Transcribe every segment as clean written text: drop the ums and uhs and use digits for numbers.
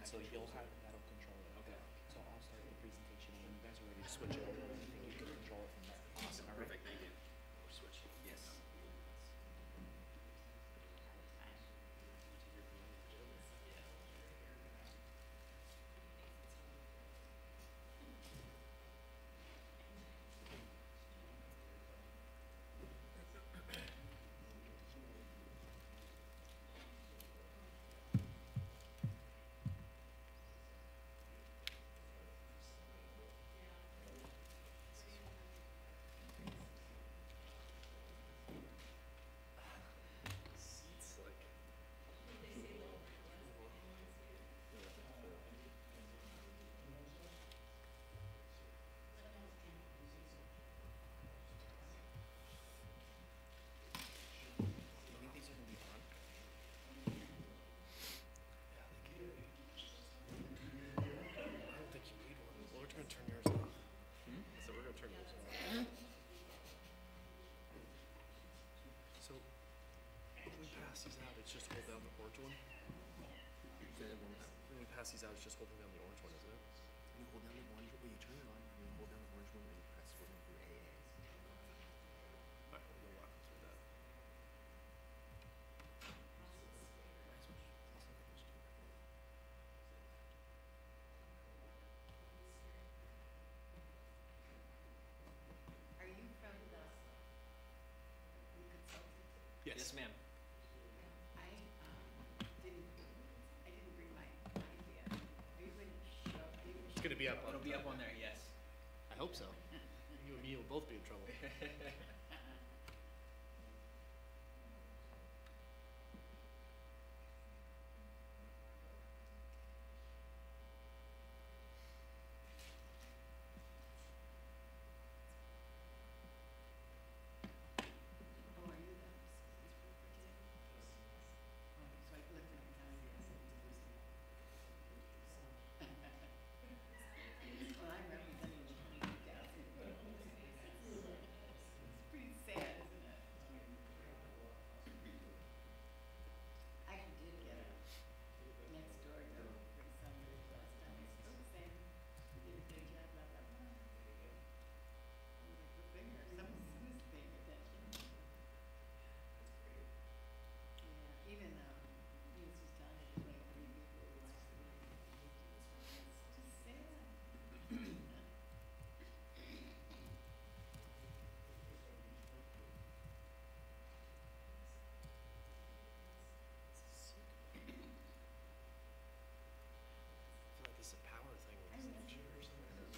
so you'll have that'll control it. Okay. So I'll start the presentation, and when you guys are ready to switch it over or anything, you can control it from there. Awesome. All right. Perfect. Thank you. We're switching. Yes. Just hold down the orange one. When we pass these out, it's just holding down the orange one, isn't it? You hold down the orange one, you turn it on, and you hold down the orange one, and you press we're going to do AA. Alright, we'll walk through that. Are you from the consultant? Yes, ma'am. I didn't bring my idea. Are you going to show? It's gonna be up. It'll be up on there, yes. I hope so. You and me will both be in trouble. Oh, are you the? Oh, so I looked at my calendar. Well, I'm representing the 22,000. It's pretty sad, isn't it? I actually did get a next door note from somebody last time I spoke saying you did a good job, blah, blah, blah. The finger, someone's paying attention. Yeah, even he was just telling me there's like 3 people who watch the movie. It's just sad. I feel like this is a power thing with I this know. chair or something.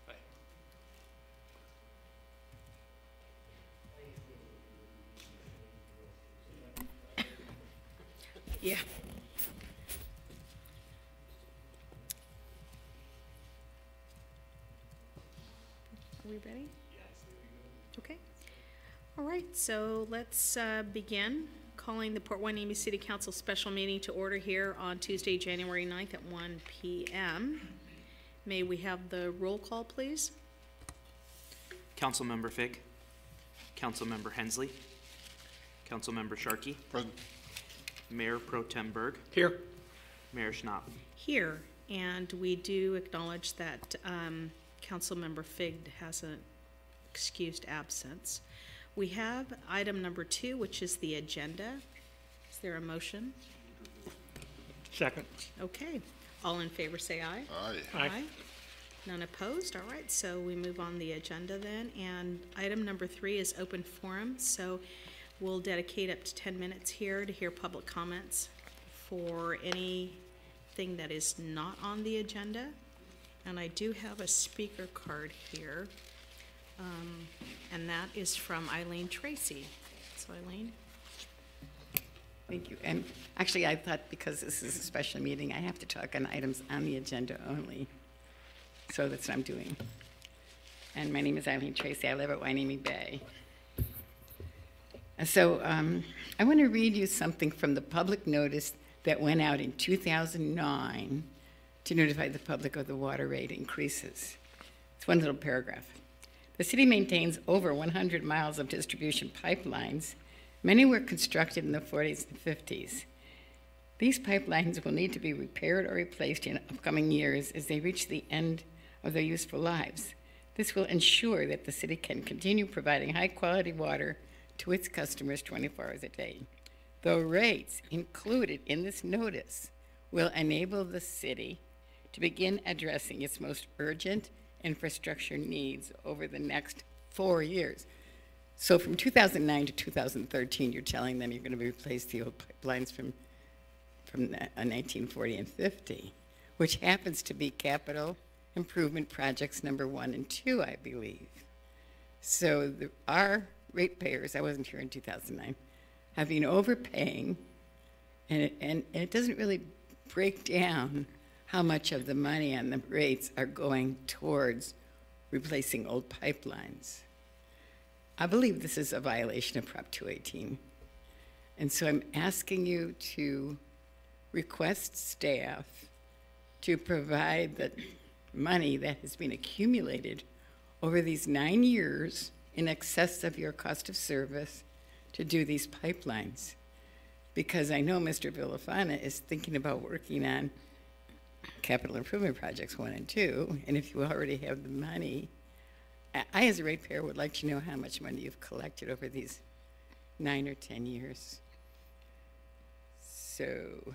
Hi. Yeah. Are we ready? Okay. All right, so let's begin calling the Port Hueneme City Council special meeting to order here on Tuesday, January 9th at 1 p.m. May we have the roll call, please? Councilmember Fig, Councilmember Hensley, Councilmember Sharkey, Present. Mayor Pro Tem Berg, Here. Mayor Schnapp. Here, and we do acknowledge that Councilmember Fig has an excused absence. We have item number 2, which is the agenda. Is there a motion? Second. Okay, all in favor say aye. Aye. None opposed? All right, so we move on the agenda then. And item number 3 is open forum. So we'll dedicate up to 10 minutes here to hear public comments for anything that is not on the agenda. And I do have a speaker card here. And that is from Eileen Tracy. So Eileen? Thank you. And actually, I thought because this is a special meeting, I have to talk on items on the agenda only. So that's what I'm doing. And my name is Eileen Tracy. I live at Hueneme Bay. And so I want to read you something from the public notice that went out in 2009 to notify the public of the water rate increases. It's one little paragraph. The city maintains over 100 miles of distribution pipelines Many were constructed in the 40s and 50s. These pipelines will need to be repaired or replaced in upcoming years as they reach the end of their useful lives. This will ensure that the city can continue providing high-quality water to its customers 24 hours a day. The rates included in this notice will enable the city to begin addressing its most urgent infrastructure needs over the next 4 years. So from 2009 to 2013, you're telling them you're going to replace the old pipelines from 1940 and 50, which happens to be capital improvement projects number 1 and 2, I believe. So our ratepayers, I wasn't here in 2009, have been overpaying, and it doesn't really break down how much of the money on the rates are going towards replacing old pipelines. I believe this is a violation of Prop 218. And so I'm asking you to request staff to provide the money that has been accumulated over these 9 years in excess of your cost of service to do these pipelines. Because I know Mr. Villafana is thinking about working on capital improvement projects 1 and 2, and if you already have the money, I as a ratepayer would like to know how much money you've collected over these 9 or 10 years. So,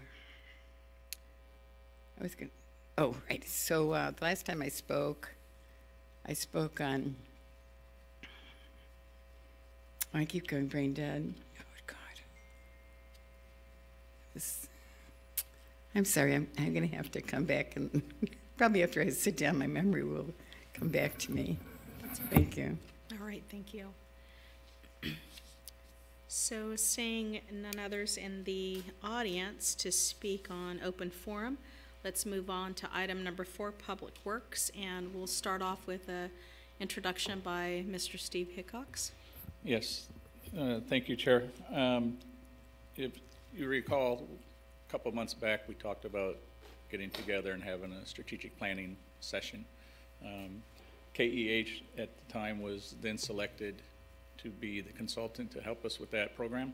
I was going to, oh, right. So the last time I spoke on, oh, I keep going brain dead. Oh, God. I'm sorry, I'm going to have to come back, and probably after I sit down, my memory will come back to me. Thank you. All right, thank you. So seeing none others in the audience to speak on open forum, let's move on to item number 4, Public Works, and we'll start off with an introduction by Mr. Steve Hickox. Yes, thank you, Chair. If you recall, a couple of months back, we talked about getting together and having a strategic planning session. KEH at the time was then selected to be the consultant to help us with that program.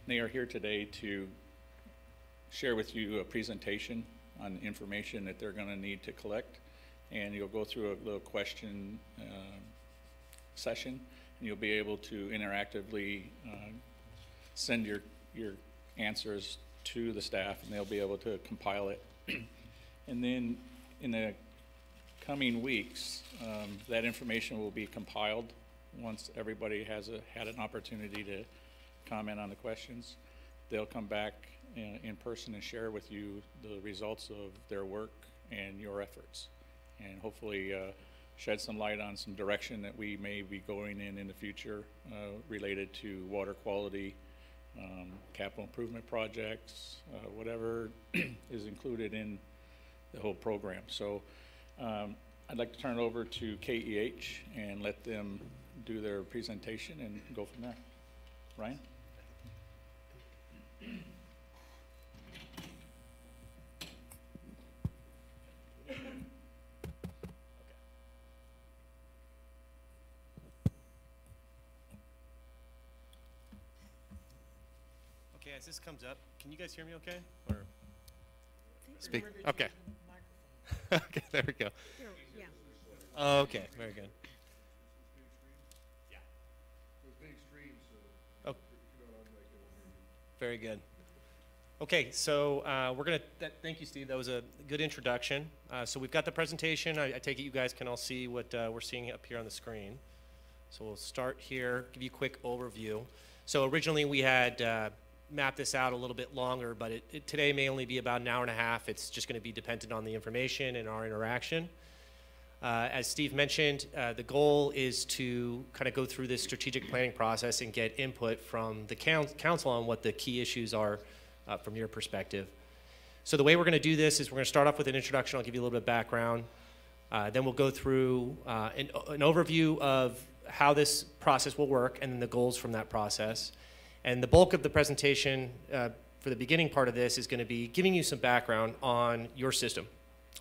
They are here today to share with you a presentation on information that they're going to need to collect, and you'll go through a little question session, and you'll be able to interactively send your answers to the staff, and they'll be able to compile it. And then in the coming weeks, that information will be compiled once everybody has had an opportunity to comment on the questions. They'll come back in person and share with you the results of their work and your efforts, and hopefully shed some light on some direction that we may be going in the future related to water quality, capital improvement projects, whatever is included in the whole program. So I'd like to turn it over to KEH and let them do their presentation and go from there. Ryan? Okay, as this comes up, can you guys hear me okay? Or speak? Okay. Okay, there we go. Yeah. Okay, very good. Yeah. Oh. Very good. Okay, so we're going to, thank you, Steve. That was a good introduction. So we've got the presentation. I take it you guys can all see what we're seeing up here on the screen. So we'll start here, give you a quick overview. So originally we had mapped this out a little bit longer, but it today may only be about an hour and a half. It's just going to be dependent on the information and our interaction. As Steve mentioned, the goal is to kind of go through this strategic planning process and get input from the council on what the key issues are from your perspective. So the way we're going to do this is we're going to start off with an introduction. I'll give you a little bit of background. Then we'll go through an overview of how this process will work and then the goals from that process. And the bulk of the presentation for the beginning part of this is going to be giving you some background on your system.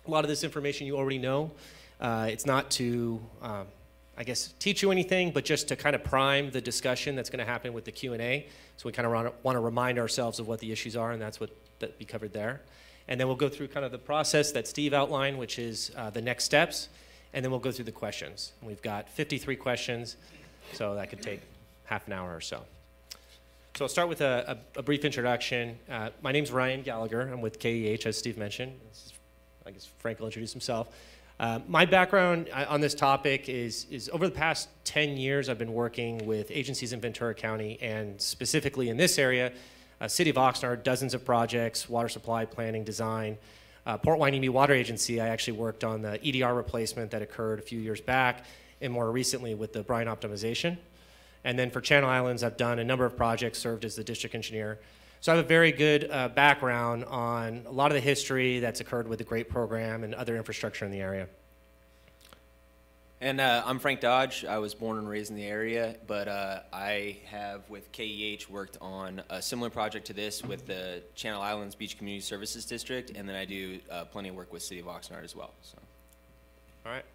A lot of this information you already know. It's not to I guess, teach you anything, but just to kind of prime the discussion that's going to happen with the Q&A. So we kind of want to remind ourselves of what the issues are, and that's what that be covered there. And then we'll go through kind of the process that Steve outlined, which is the next steps, and then we'll go through the questions. And we've got 53 questions, so that could take half an hour or so. So I'll start with a brief introduction. My name's Ryan Gallagher. I'm with KEH, as Steve mentioned. I guess Frank will introduce himself. My background on this topic is over the past 10 years, I've been working with agencies in Ventura County, and specifically in this area, City of Oxnard, dozens of projects, water supply, planning, design. Port Hueneme Water Agency, I actually worked on the EDR replacement that occurred a few years back, and more recently with the brine optimization. And then for Channel Islands, I've done a number of projects, served as the district engineer. So I have a very good background on a lot of the history that's occurred with the GREAT program and other infrastructure in the area. And I'm Frank Dodge. I was born and raised in the area, but I have, with KEH, worked on a similar project to this with the Channel Islands Beach Community Services District, and then I do plenty of work with City of Oxnard as well. So. All right.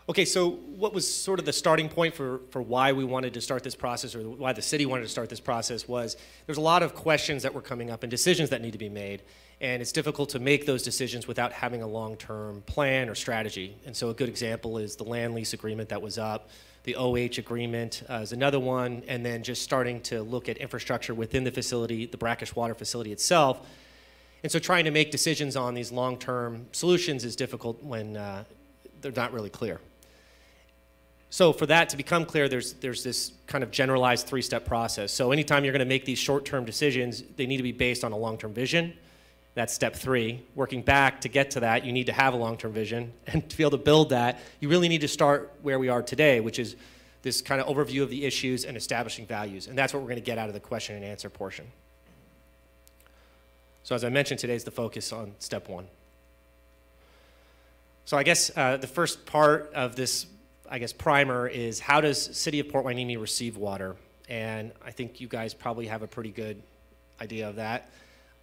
Okay, so what was sort of the starting point for why we wanted to start this process, or why the city wanted to start this process, was there's a lot of questions that were coming up and decisions that need to be made, and it's difficult to make those decisions without having a long-term plan or strategy. And so a good example is the land lease agreement that was up, the OH agreement is another one, and then just starting to look at infrastructure within the facility, the brackish water facility itself. And so trying to make decisions on these long-term solutions is difficult when they're not really clear. So for that to become clear, there's this kind of generalized three-step process. So anytime you're going to make these short-term decisions, they need to be based on a long-term vision. That's step 3. Working back to get to that, you need to have a long-term vision. And to be able to build that, you really need to start where we are today, which is this kind of overview of the issues and establishing values. And that's what we're going to get out of the question and answer portion. So as I mentioned, today's the focus on step 1. So I guess the first part of this primer is, how does City of Port Hueneme receive water? And I think you guys probably have a pretty good idea of that.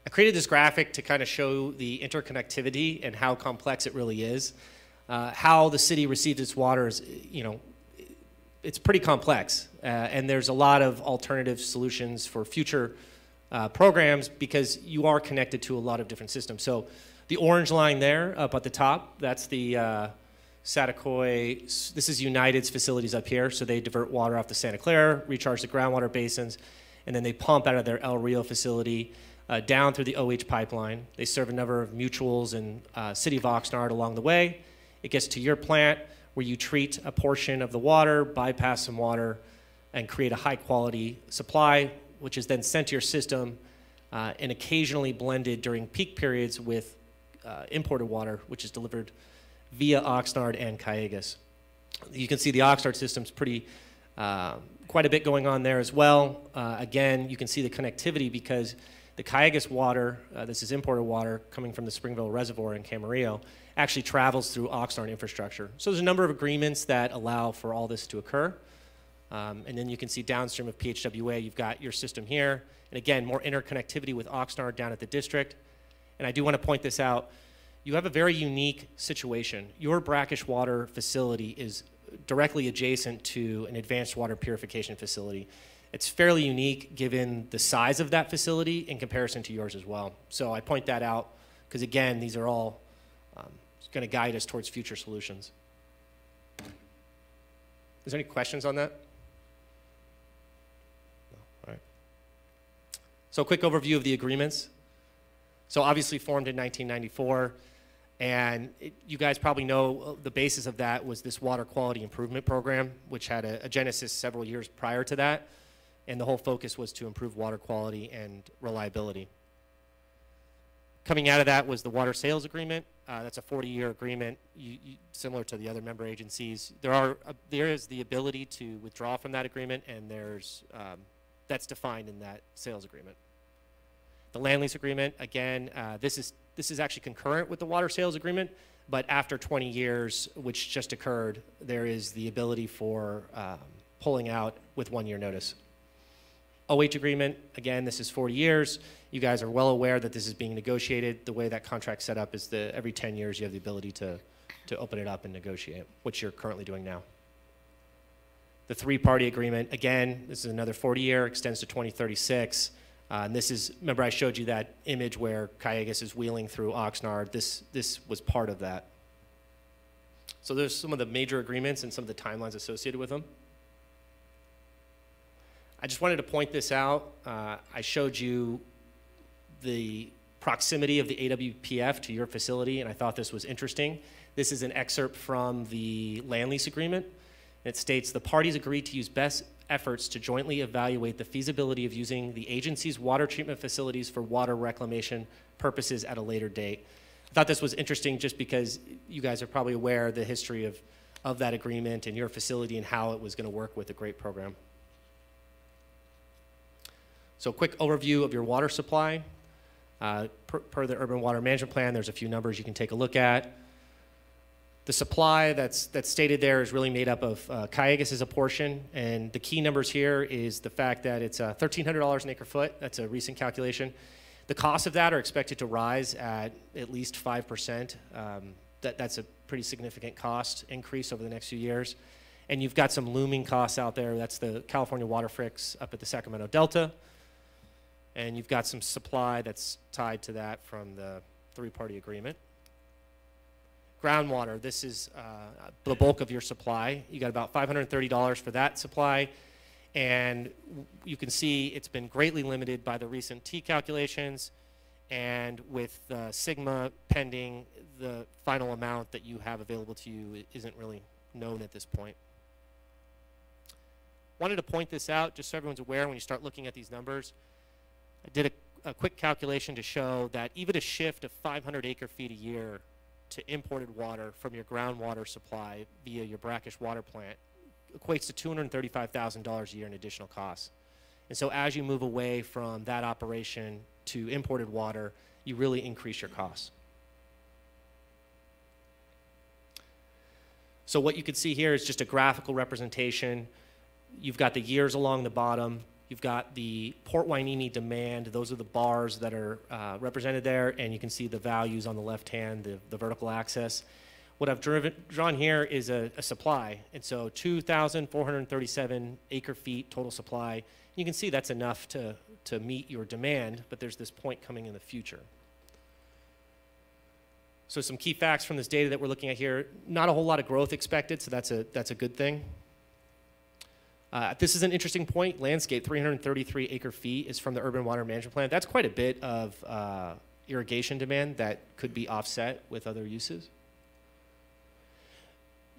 I created this graphic to kind of show the interconnectivity and how complex it really is. How the city receives its water is, it's pretty complex. And there's a lot of alternative solutions for future programs, because you are connected to a lot of different systems. So the orange line there up at the top, that's the Saticoy, this is United's facilities up here. So they divert water off the Santa Clara, recharge the groundwater basins, and then they pump out of their El Rio facility down through the OH pipeline. They serve a number of mutuals and City of Oxnard along the way. It gets to your plant, where you treat a portion of the water, bypass some water, and create a high quality supply, which is then sent to your system and occasionally blended during peak periods with imported water, which is delivered via Oxnard and Callegas. You can see the Oxnard system's pretty, quite a bit going on there as well. Again, you can see the connectivity, because the Callegas water, this is imported water coming from the Springville Reservoir in Camarillo, actually travels through Oxnard infrastructure. So there's a number of agreements that allow for all this to occur. And then you can see downstream of PHWA, you've got your system here. And again, more interconnectivity with Oxnard down at the district. And I do want to point this out. You have a very unique situation. Your brackish water facility is directly adjacent to an advanced water purification facility. It's fairly unique given the size of that facility in comparison to yours as well. So I point that out because, again, these are all going to guide us towards future solutions. Is there any questions on that? No. All right. So a quick overview of the agreements. So obviously formed in 1994. And you guys probably know the basis of that was this water quality improvement program, which had a genesis several years prior to that. And the whole focus was to improve water quality and reliability. Coming out of that was the water sales agreement. That's a 40-year agreement, similar to the other member agencies. There is the ability to withdraw from that agreement, and that's defined in that sales agreement. The land lease agreement, again, this is actually concurrent with the water sales agreement, but after 20 years, which just occurred, there is the ability for pulling out with 1 year notice. OH agreement, again, this is 40 years. You guys are well aware that this is being negotiated. The way that contract's set up is that every 10 years you have the ability to open it up and negotiate, which you're currently doing now. The three-party agreement, again, this is another 40-year, extends to 2036. And this is, remember I showed you that image where Callegas is wheeling through Oxnard. This was part of that. So there's some of the major agreements and some of the timelines associated with them. I just wanted to point this out. I showed you the proximity of the AWPF to your facility, and I thought this was interesting. This is an excerpt from the land lease agreement. It states, the parties agreed to use best efforts to jointly evaluate the feasibility of using the agency's water treatment facilities for water reclamation purposes at a later date. I thought this was interesting just because you guys are probably aware of the history of that agreement and your facility and how it was going to work with the GREAT program. So quick overview of your water supply. Per the Urban Water Management Plan, there's a few numbers you can take a look at. The supply that's stated there is really made up of Callegas as a portion, and the key numbers here is the fact that it's $1,300 an acre foot. That's a recent calculation. The costs of that are expected to rise at least 5%. That's a pretty significant cost increase over the next few years. And you've got some looming costs out there. That's the California Water Fricks up at the Sacramento Delta. And you've got some supply that's tied to that from the three-party agreement. Groundwater, this is the bulk of your supply. You got about $530 for that supply. And you can see it's been greatly limited by the recent T calculations. And with Sigma pending, the final amount that you have available to you isn't really known at this point. Wanted to point this out just so everyone's aware when you start looking at these numbers. I did a quick calculation to show that even a shift of 500 acre feet a year to imported water from your groundwater supply via your brackish water plant equates to $235,000 a year in additional costs. And so as you move away from that operation to imported water, you really increase your costs. So what you can see here is just a graphical representation. You've got the years along the bottom. You've got the Port Hueneme demand. Those are the bars that are represented there, and you can see the values on the left hand, the vertical axis. What I've drawn here is a supply, and so 2,437 acre feet total supply. You can see that's enough to meet your demand, but there's this point coming in the future. So some key facts from this data that we're looking at here, not a whole lot of growth expected, so that's a good thing. This is an interesting point. Landscape, 333 acre feet is from the Urban Water Management Plan. That's quite a bit of irrigation demand that could be offset with other uses.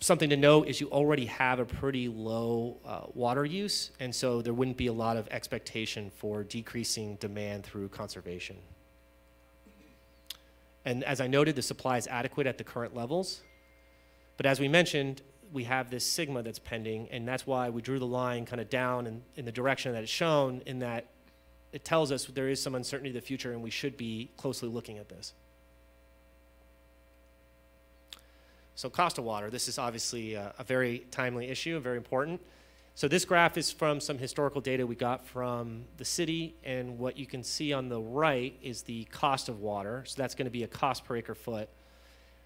Something to note is you already have a pretty low water use, and so there wouldn't be a lot of expectation for decreasing demand through conservation. And as I noted, the supply is adequate at the current levels. But as we mentioned, we have this sigma that's pending, and that's why we drew the line kind of down in the direction that it's shown, in that it tells us there is some uncertainty in the future and we should be closely looking at this. So cost of water, this is obviously a very timely issue, very important. So this graph is from some historical data we got from the city, and what you can see on the right is the cost of water. So that's going to be a cost per acre foot.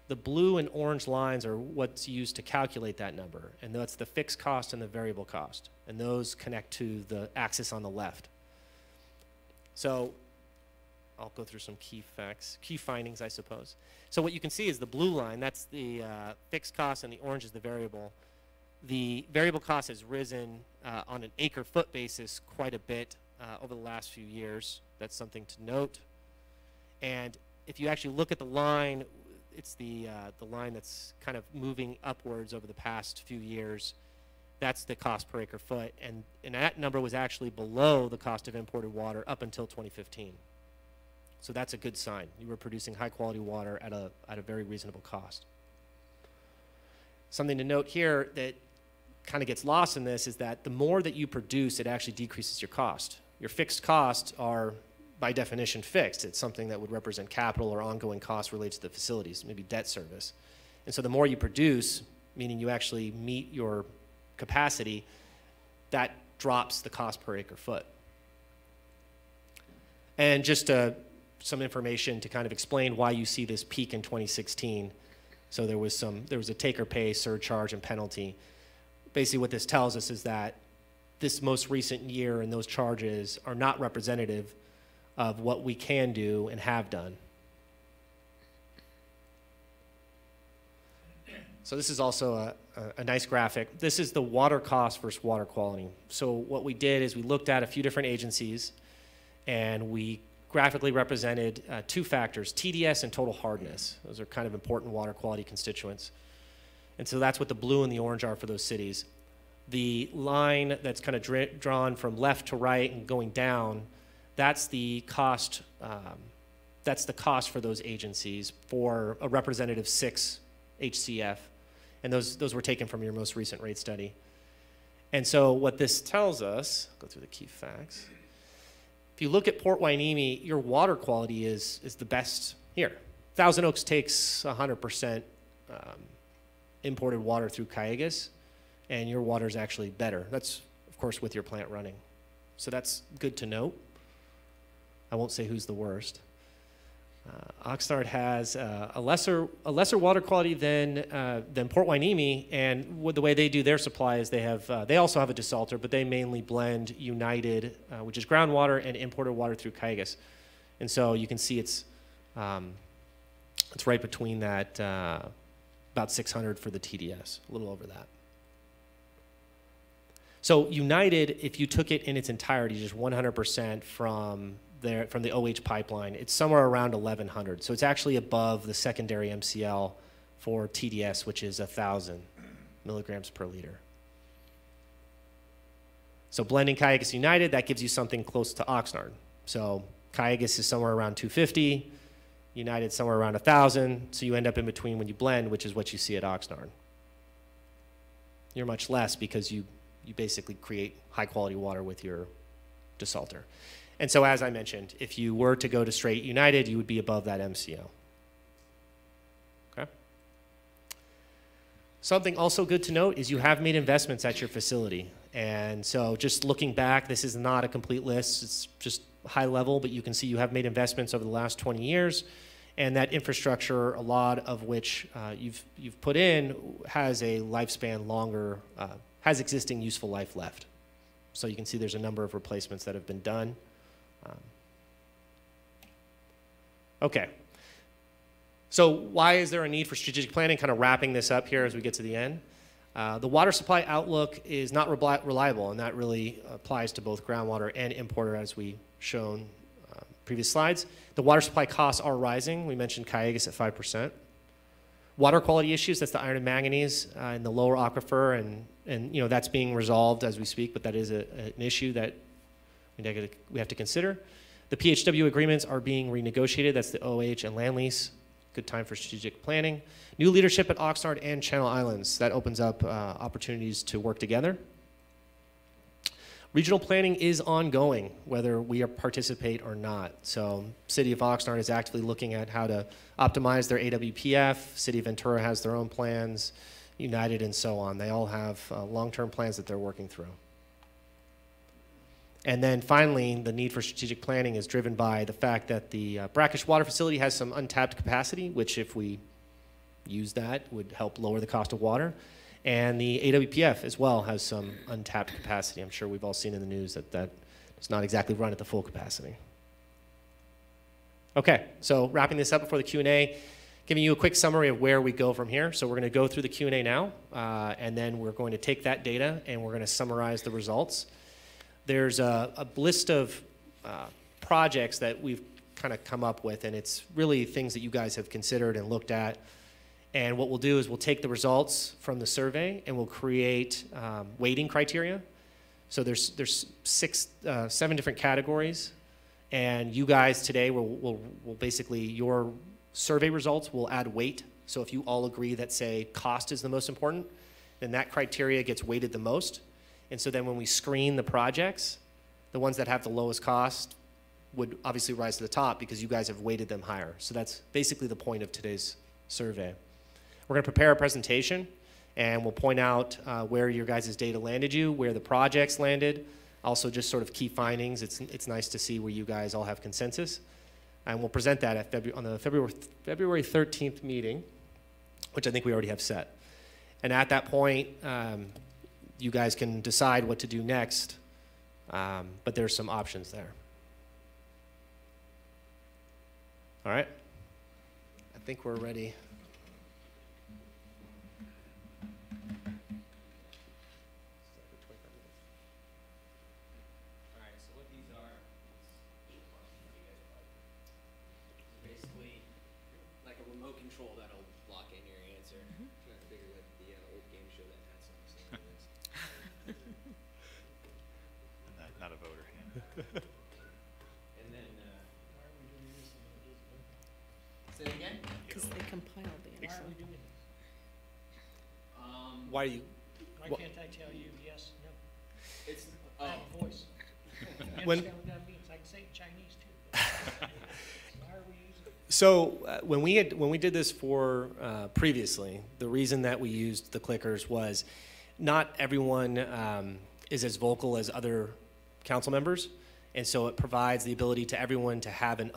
The blue and orange lines are what's used to calculate that number, and that's the fixed cost and the variable cost, and those connect to the axis on the left. So I'll go through some key facts, key findings, I suppose. So what you can see is the blue line, that's the fixed cost, and the orange is the variable. The variable cost has risen on an acre foot basis quite a bit over the last few years. That's something to note. And if you actually look at the line, it's the line that's kind of moving upwards over the past few years. That's the cost per acre foot, and that number was actually below the cost of imported water up until 2015. So that's a good sign. You were producing high quality water at a very reasonable cost. Something to note here that kind of gets lost in this is that the more that you produce, it actually decreases your cost. Your fixed costs are by definition fixed. It's something that would represent capital or ongoing costs related to the facilities, maybe debt service. And so the more you produce, meaning you actually meet your capacity, that drops the cost per acre foot. And just some information to kind of explain why you see this peak in 2016. So there was a take or pay surcharge and penalty. Basically what this tells us is that this most recent year and those charges are not representative of what we can do and have done. So this is also a nice graphic. This is the water cost versus water quality. So what we did is we looked at a few different agencies and we graphically represented two factors, TDS and total hardness. Those are kind of important water quality constituents. And so that's what the blue and the orange are for those cities. The line that's kind of drawn from left to right and going down, that's the cost. That's the cost for those agencies for a representative 6 HCF, and those were taken from your most recent rate study. And so what this tells us, I'll go through the key facts. If you look at Port Hueneme, your water quality is the best here. Thousand Oaks takes 100% imported water through Cayugas, and your water is actually better. That's, of course, with your plant running. So that's good to note. I won't say who's the worst. Oxnard has a lesser water quality than Port Hueneme, and the way they do their supply is they also have a desalter, but they mainly blend United, which is groundwater, and imported water through Cayugas. And so you can see it's right between that, about 600 for the TDS, a little over that. So United, if you took it in its entirety, just 100% from the OH pipeline, it's somewhere around 1,100. So it's actually above the secondary MCL for TDS, which is 1,000 milligrams per liter. So blending Cayugas United, that gives you something close to Oxnard. So Cayugas is somewhere around 250, United somewhere around 1,000. So you end up in between when you blend, which is what you see at Oxnard. You're much less because you basically create high quality water with your desalter. And so as I mentioned, if you were to go to straight United, you would be above that MCO. Okay? Something also good to note is you have made investments at your facility. And so just looking back, this is not a complete list, it's just high level, but you can see you have made investments over the last 20 years. And that infrastructure, a lot of which you've put in, has a lifespan longer, has existing useful life left. So you can see there's a number of replacements that have been done. Okay. So why is there a need for strategic planning? Kind of wrapping this up here as we get to the end. The water supply outlook is not reliable, and that really applies to both groundwater and importer, as we shown previous slides. The water supply costs are rising. We mentioned Cayugas at 5%. Water quality issues, that's the iron and manganese in the lower aquifer, and you know, that's being resolved as we speak, but that is an issue that we have to consider. The PHW agreements are being renegotiated. That's the OH and land lease. Good time for strategic planning. New leadership at Oxnard and Channel Islands. That opens up opportunities to work together. Regional planning is ongoing, whether we participate or not. So City of Oxnard is actively looking at how to optimize their AWPF. City of Ventura has their own plans, United and so on. They all have long-term plans that they're working through. And then finally, the need for strategic planning is driven by the fact that the Brackish Water Facility has some untapped capacity, which if we use that would help lower the cost of water. And the AWPF as well has some untapped capacity. I'm sure we've all seen in the news that does not exactly run at the full capacity. Okay, so wrapping this up before the Q&A, giving you a quick summary of where we go from here. So we're going to go through the Q&A now, and then we're going to take that data and we're going to summarize the results. There's a list of projects that we've kind of come up with, and it's really things that you guys have considered and looked at. And what we'll do is we'll take the results from the survey and we'll create weighting criteria. So there's seven different categories, and you guys today will basically, your survey results will add weight. So if you all agree that, say, cost is the most important, then that criteria gets weighted the most. And so then when we screen the projects, the ones that have the lowest cost would obviously rise to the top because you guys have weighted them higher. So that's basically the point of today's survey. We're going to prepare a presentation, and we'll point out where your guys' data landed you, where the projects landed Also, just sort of key findings. It's nice to see where you guys all have consensus. And we'll present that at on the February 13th meeting, which I think we already have set. And at that point, you guys can decide what to do next, but there's some options there. All right? I think we're ready. All right, so what these are, basically like a remote control that'll lock in your answer. Trying to figure what the old game show that had some saying is. Not a voter. And then, say it again? Because they compiled the answer. Why do you? Why Wha- can't I tell you yes, no? It's, I have a voice. You When- understand what that means? I can say it in Chinese too. Why are we using it? So when we did this for previously, the reason that we used the clickers was not everyone is as vocal as other council members, and so it provides the ability to everyone to have an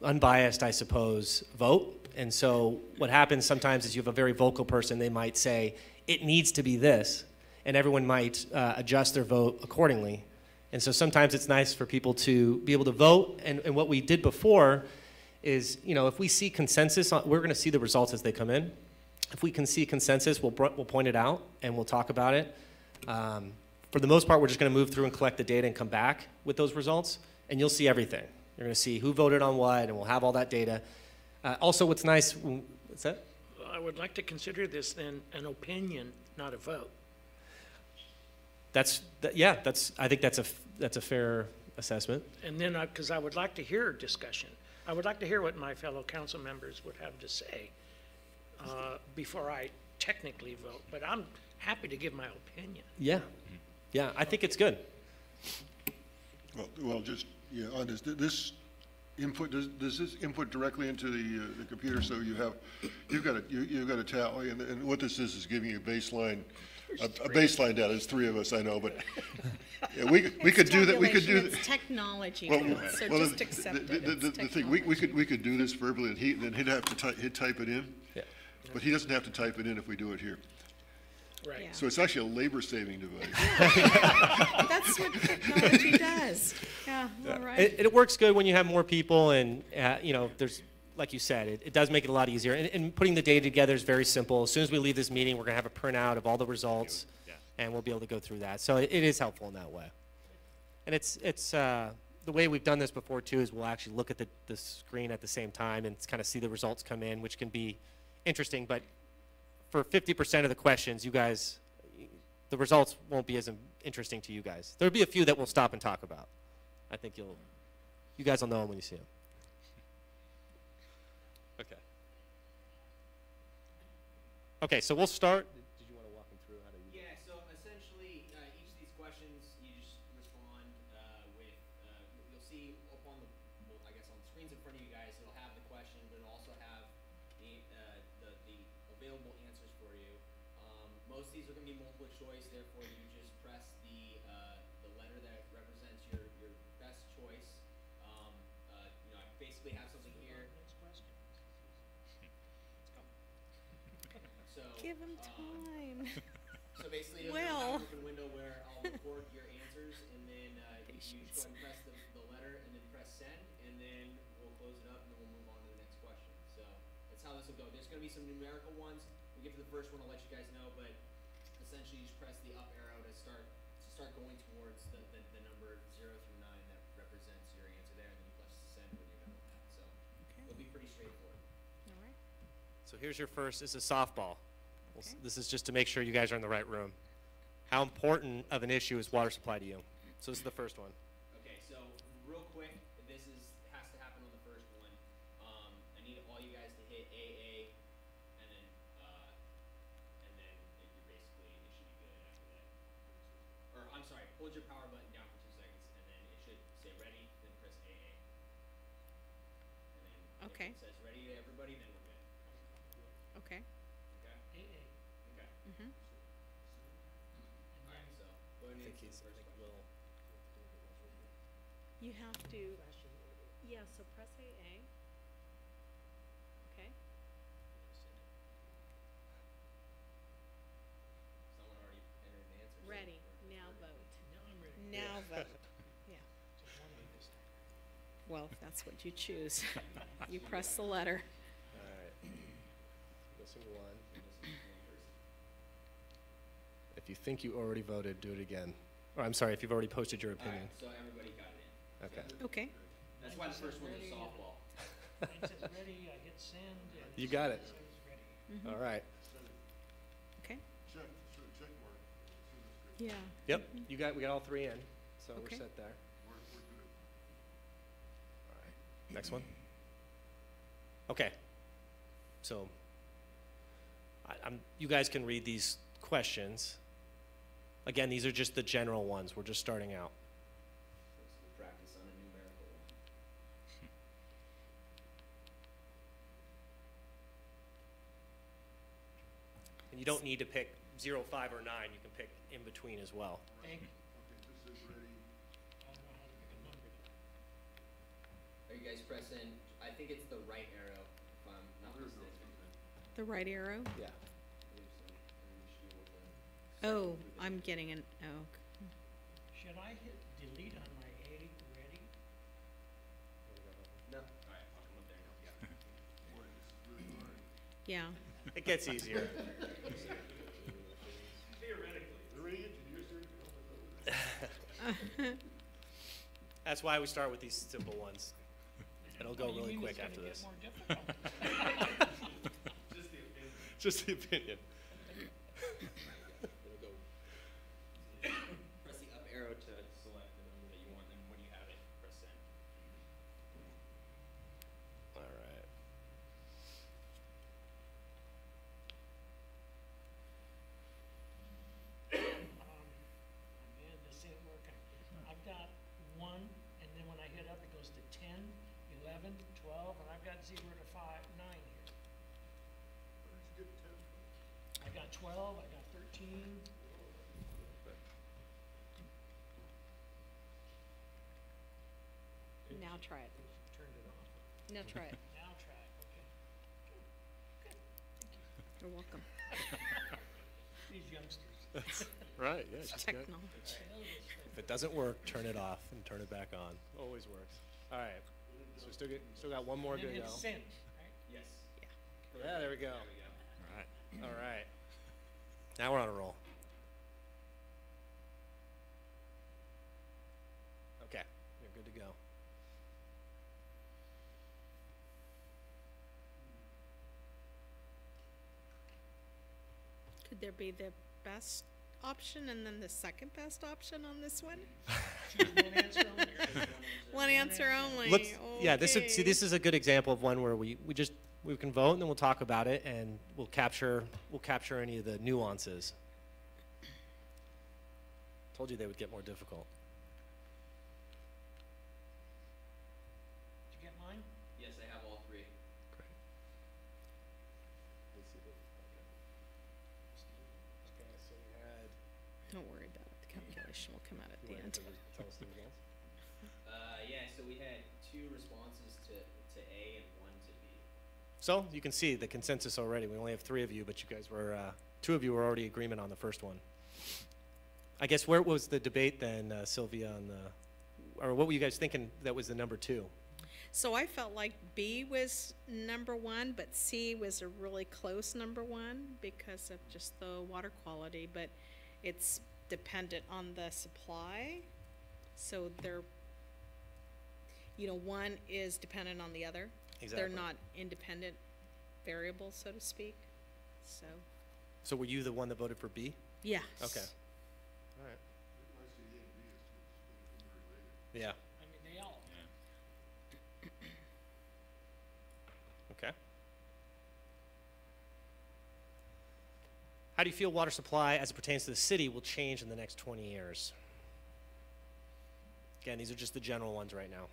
unbiased, I suppose, vote. And so what happens sometimes is you have a very vocal person, they might say, it needs to be this, and everyone might adjust their vote accordingly. And so sometimes it's nice for people to be able to vote, and what we did before is, you know, if we see consensus, we're going to see the results as they come in. If we can see consensus, we'll point it out, and we'll talk about it. For the most part, we're just going to move through and collect the data and come back with those results, and you'll see everything. You're going to see who voted on what, and we'll have all that data. Also, what's nice, what's that? I would like to consider this then an opinion, not a vote. I think that's a fair assessment. And then, because I would like to hear discussion. I would like to hear what my fellow council members would have to say before I technically vote. But I'm happy to give my opinion. Yeah, I think it's good. Well, just, yeah, on this input, does this input directly into the computer, so you've got a tally, and what this is giving you a baseline data. There's three of us, I know, but yeah, we could do that. We could do that. It's technology, Well, so well, just accept it. The thing, we could do this verbally, and then he'd have to type it in. Yeah. But he doesn't have to type it in if we do it here. Right. Yeah. So it's actually a labor-saving device. That's what technology does. Yeah, all right. It works good when you have more people, and you know, there's, like you said, it does make it a lot easier. And putting the data together is very simple. As soon as we leave this meeting, we're going to have a printout of all the results, and we'll be able to go through that. So it is helpful in that way. And it's the way we've done this before too is we'll actually look at the screen at the same time and kind of see the results come in, which can be interesting. But for 50% of the questions, you guys, the results won't be as interesting to you guys. There'll be a few that we'll stop and talk about. I think you guys will know them when you see them. Okay, so we'll start. Did you want to walk me through how to use it? Yeah, so essentially, each of these questions, you just respond with, you'll see up on the, well, I guess on the screens in front of you guys, it'll have the question, but it'll also have the available answers for you. Most of these are going to be multiple choice, therefore you just press the letter that represents your best choice. You know, I basically have something here. Next question. So, Give them time. So basically, it'll Well. have an open window where I'll record your answers, and then you just go ahead and press the letter, and then press send, and then we'll close it up, and then we'll move on to the next question. So that's how this will go. There's going to be some numerical ones. When we get to the first one, I'll let you guys know, but essentially, you just press the up arrow to start going towards the number 0 through 9 that represents your answer there, and then you press send when you're done with that. So it'll be pretty straightforward. All right. So here's your first. This is softball. This is just to make sure you guys are in the right room. How important of an issue is water supply to you? So this is the first one. Okay, so real quick, this has to happen on the first one. I need all you guys to hit AA, and then you're basically, it should be good after that. Or I'm sorry, hold your power button down for 2 seconds, and then it should say ready, then press AA. And then Okay. if it says ready to everybody, then we're good. Okay. Okay? AA. Okay. Mm-hmm. Alright, so You have to, yeah, so press AA. Okay. Ready, now vote. Now vote, yeah. Well, if that's what you choose, you press the letter. All right. Missing one. If you think you already voted, do it again. Or I'm sorry, if you've already posted your opinion. So everybody got it in. Okay. Okay, That's why the first one is softball. Mine says ready, I hit send. and You got it. says ready. All right. okay, Check, sure, check mark. yeah. Yep, we got all three in, so we're Okay. set there. We're good. All right. Next one. Okay. So, you guys can read these questions. Again, these are just the general ones. We're just starting out. Practice on a numerical one. And you don't need to pick 0, 5, or 9. You can pick in between as well. Thank, Okay, this is ready. I don't know how to pick a number. Are you guys pressing, I think it's the right arrow, if I'm not mistaken. The right arrow? Yeah. I believe so. And we should be able to Oh, I'm getting an, oh, Should I hit delete on my A ready? No. Alright, I'll come up there and help you out. Boy, this is really hard. yeah. It gets easier. There are any engineers here to help us out with this? That's why we start with these simple ones. It'll go What do you really mean quick it's after gonna this. get more difficult? Just the opinion. Press the up arrow to select the number that you want, and when you have it, press send. All right. Man, this ain't working. I've got 1, and then when I hit up, it goes to 10, 11, 12, and I've got 0 to 5, 9 here. Where did you get 10 from? I got 12, I got 13. Now try it. Turned it off. Now try it. Now try it, okay. Good, thank you. You're welcome. These youngsters. Right, yeah. It's technology. If it doesn't work, turn it off and turn it back on. Always works. All right. So we still got one more And to then go. hit send, right? Yes. Yeah, there we go. There we go. All right. Now we're on a roll. Okay, you're good to go. Could there be the best option and then the second best option on this one? Choose one answer only. One answer only. Yeah, this is, see, Okay. this is a good example of one where we can vote and then we'll talk about it and we'll capture any of the nuances. Told you they would get more difficult. Did you get mine? Yes, I have all three. Okay, so we had. Don't worry about it. The calculation will come out at the end. Tell us the results. Yeah, so we had 2 responses to A and 1 to B. So you can see the consensus already. We only have 3 of you, but you guys were, 2 of you were already in agreement on the first one. I guess where was the debate then, Sylvia, on the, or what were you guys thinking that was the number 2? So I felt like B was number 1, but C was a really close number 1 because of just the water quality, but it's dependent on the supply. So they're, one is dependent on the other. Exactly. They're not independent variables, so to speak. So were you the one that voted for B? Yes. Okay. All right. I see A and B is interrelated. Yeah. I mean, they all. Okay. How do you feel water supply as it pertains to the city will change in the next 20 years? Again, these are just the general ones right now.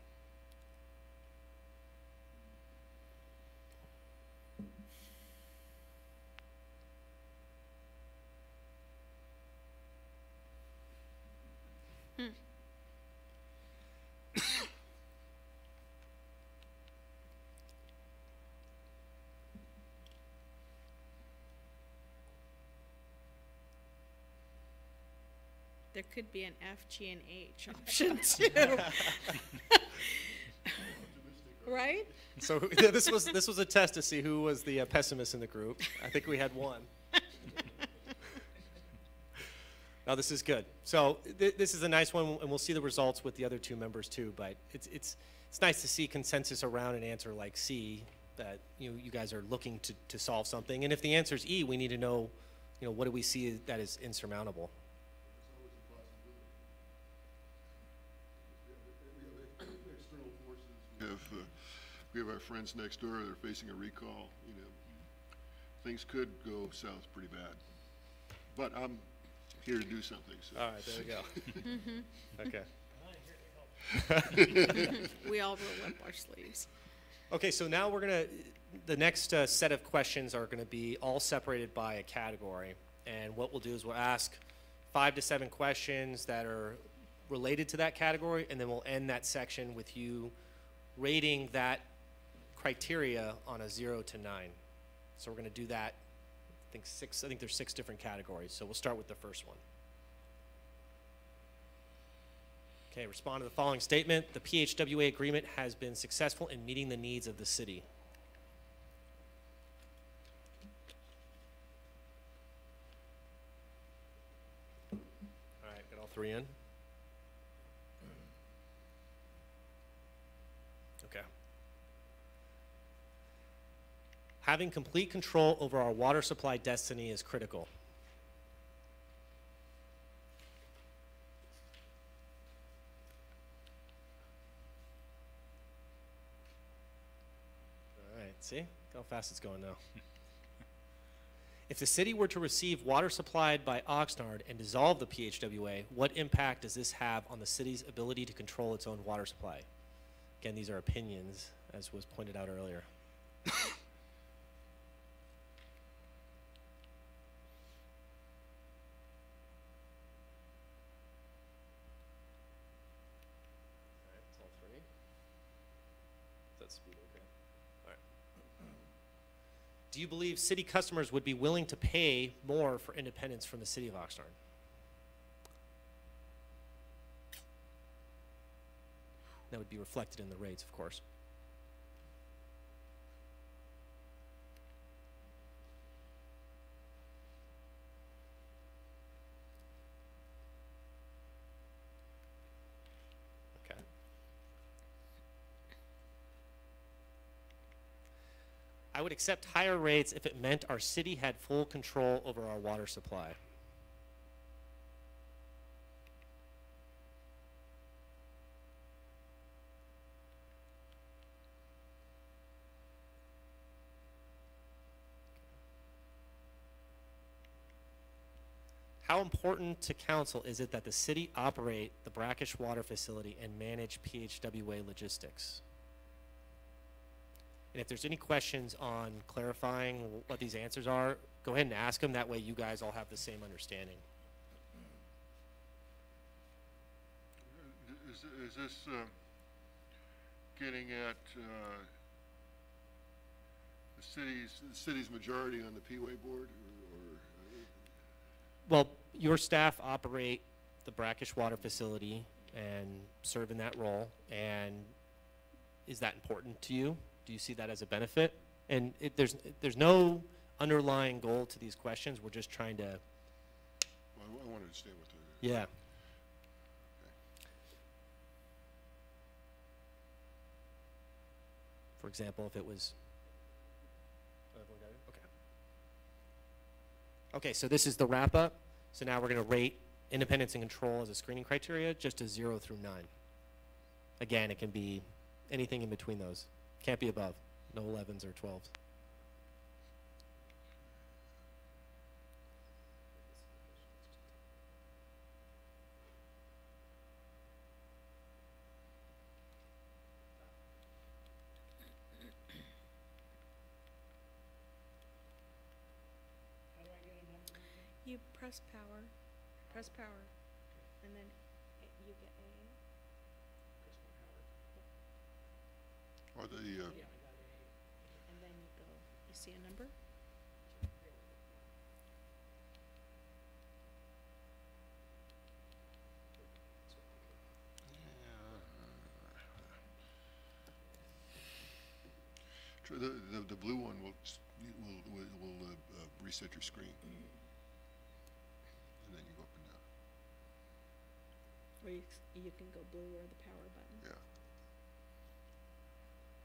There could be an F, G, and H option too. Right? So this was a test to see who was the pessimist in the group. I think we had one. No, this is good. So this is a nice one, and we'll see the results with the other two members too. But it's nice to see consensus around an answer like C, that you guys are looking to solve something. And if the answer is E, we need to know, what do we see that is insurmountable. External forces. We have our friends next door, they're facing a recall, things could go south pretty bad. But I'm here to do something, so. All right, there we go. Okay. We all roll up our sleeves. Okay, so now the next set of questions are gonna be all separated by a category. And what we'll do is we'll ask 5 to 7 questions that are related to that category, and then we'll end that section with you rating that criteria on a 0 to 9. So we're gonna do that, I think there's 6 different categories. So we'll start with the first one. Okay, respond to the following statement. The PHWA agreement has been successful in meeting the needs of the city. All right, got all 3 in? Okay. Having complete control over our water supply destiny is critical. All right, see? Look how fast it's going now. If the city were to receive water supplied by Oxnard and dissolve the PHWA, what impact does this have on the city's ability to control its own water supply? Again, these are opinions, as was pointed out earlier. Do you believe city customers would be willing to pay more for independence from the city of Oxnard? That would be reflected in the rates, of course. Okay. I would accept higher rates if it meant our city had full control over our water supply. How important to council is it that the city operate the Brackish Water Facility and manage PHWA logistics? And if there's any questions on clarifying what these answers are, go ahead and ask them. That way you guys all have the same understanding. Is this getting at the city's majority on the P-Way board? Well, your staff operate the Brackish Water Facility and serve in that role. And is that important to you? Do you see that as a benefit? And there's no underlying goal to these questions. We're just trying to. Well, I want to understand what the. Yeah. Okay. For example, if it was. Okay. Okay, so this is the wrap up. So now we're going to rate independence and control as a screening criteria, just a 0 through 9. Again, it can be anything in between those. Can't be above. No 11s or 12s. You press power, and then you get A? Or the, Yeah, I got A. And then you go, you see a number? the blue one will reset your screen. And then you go up and down. Or you can go blue or the power button. Yeah.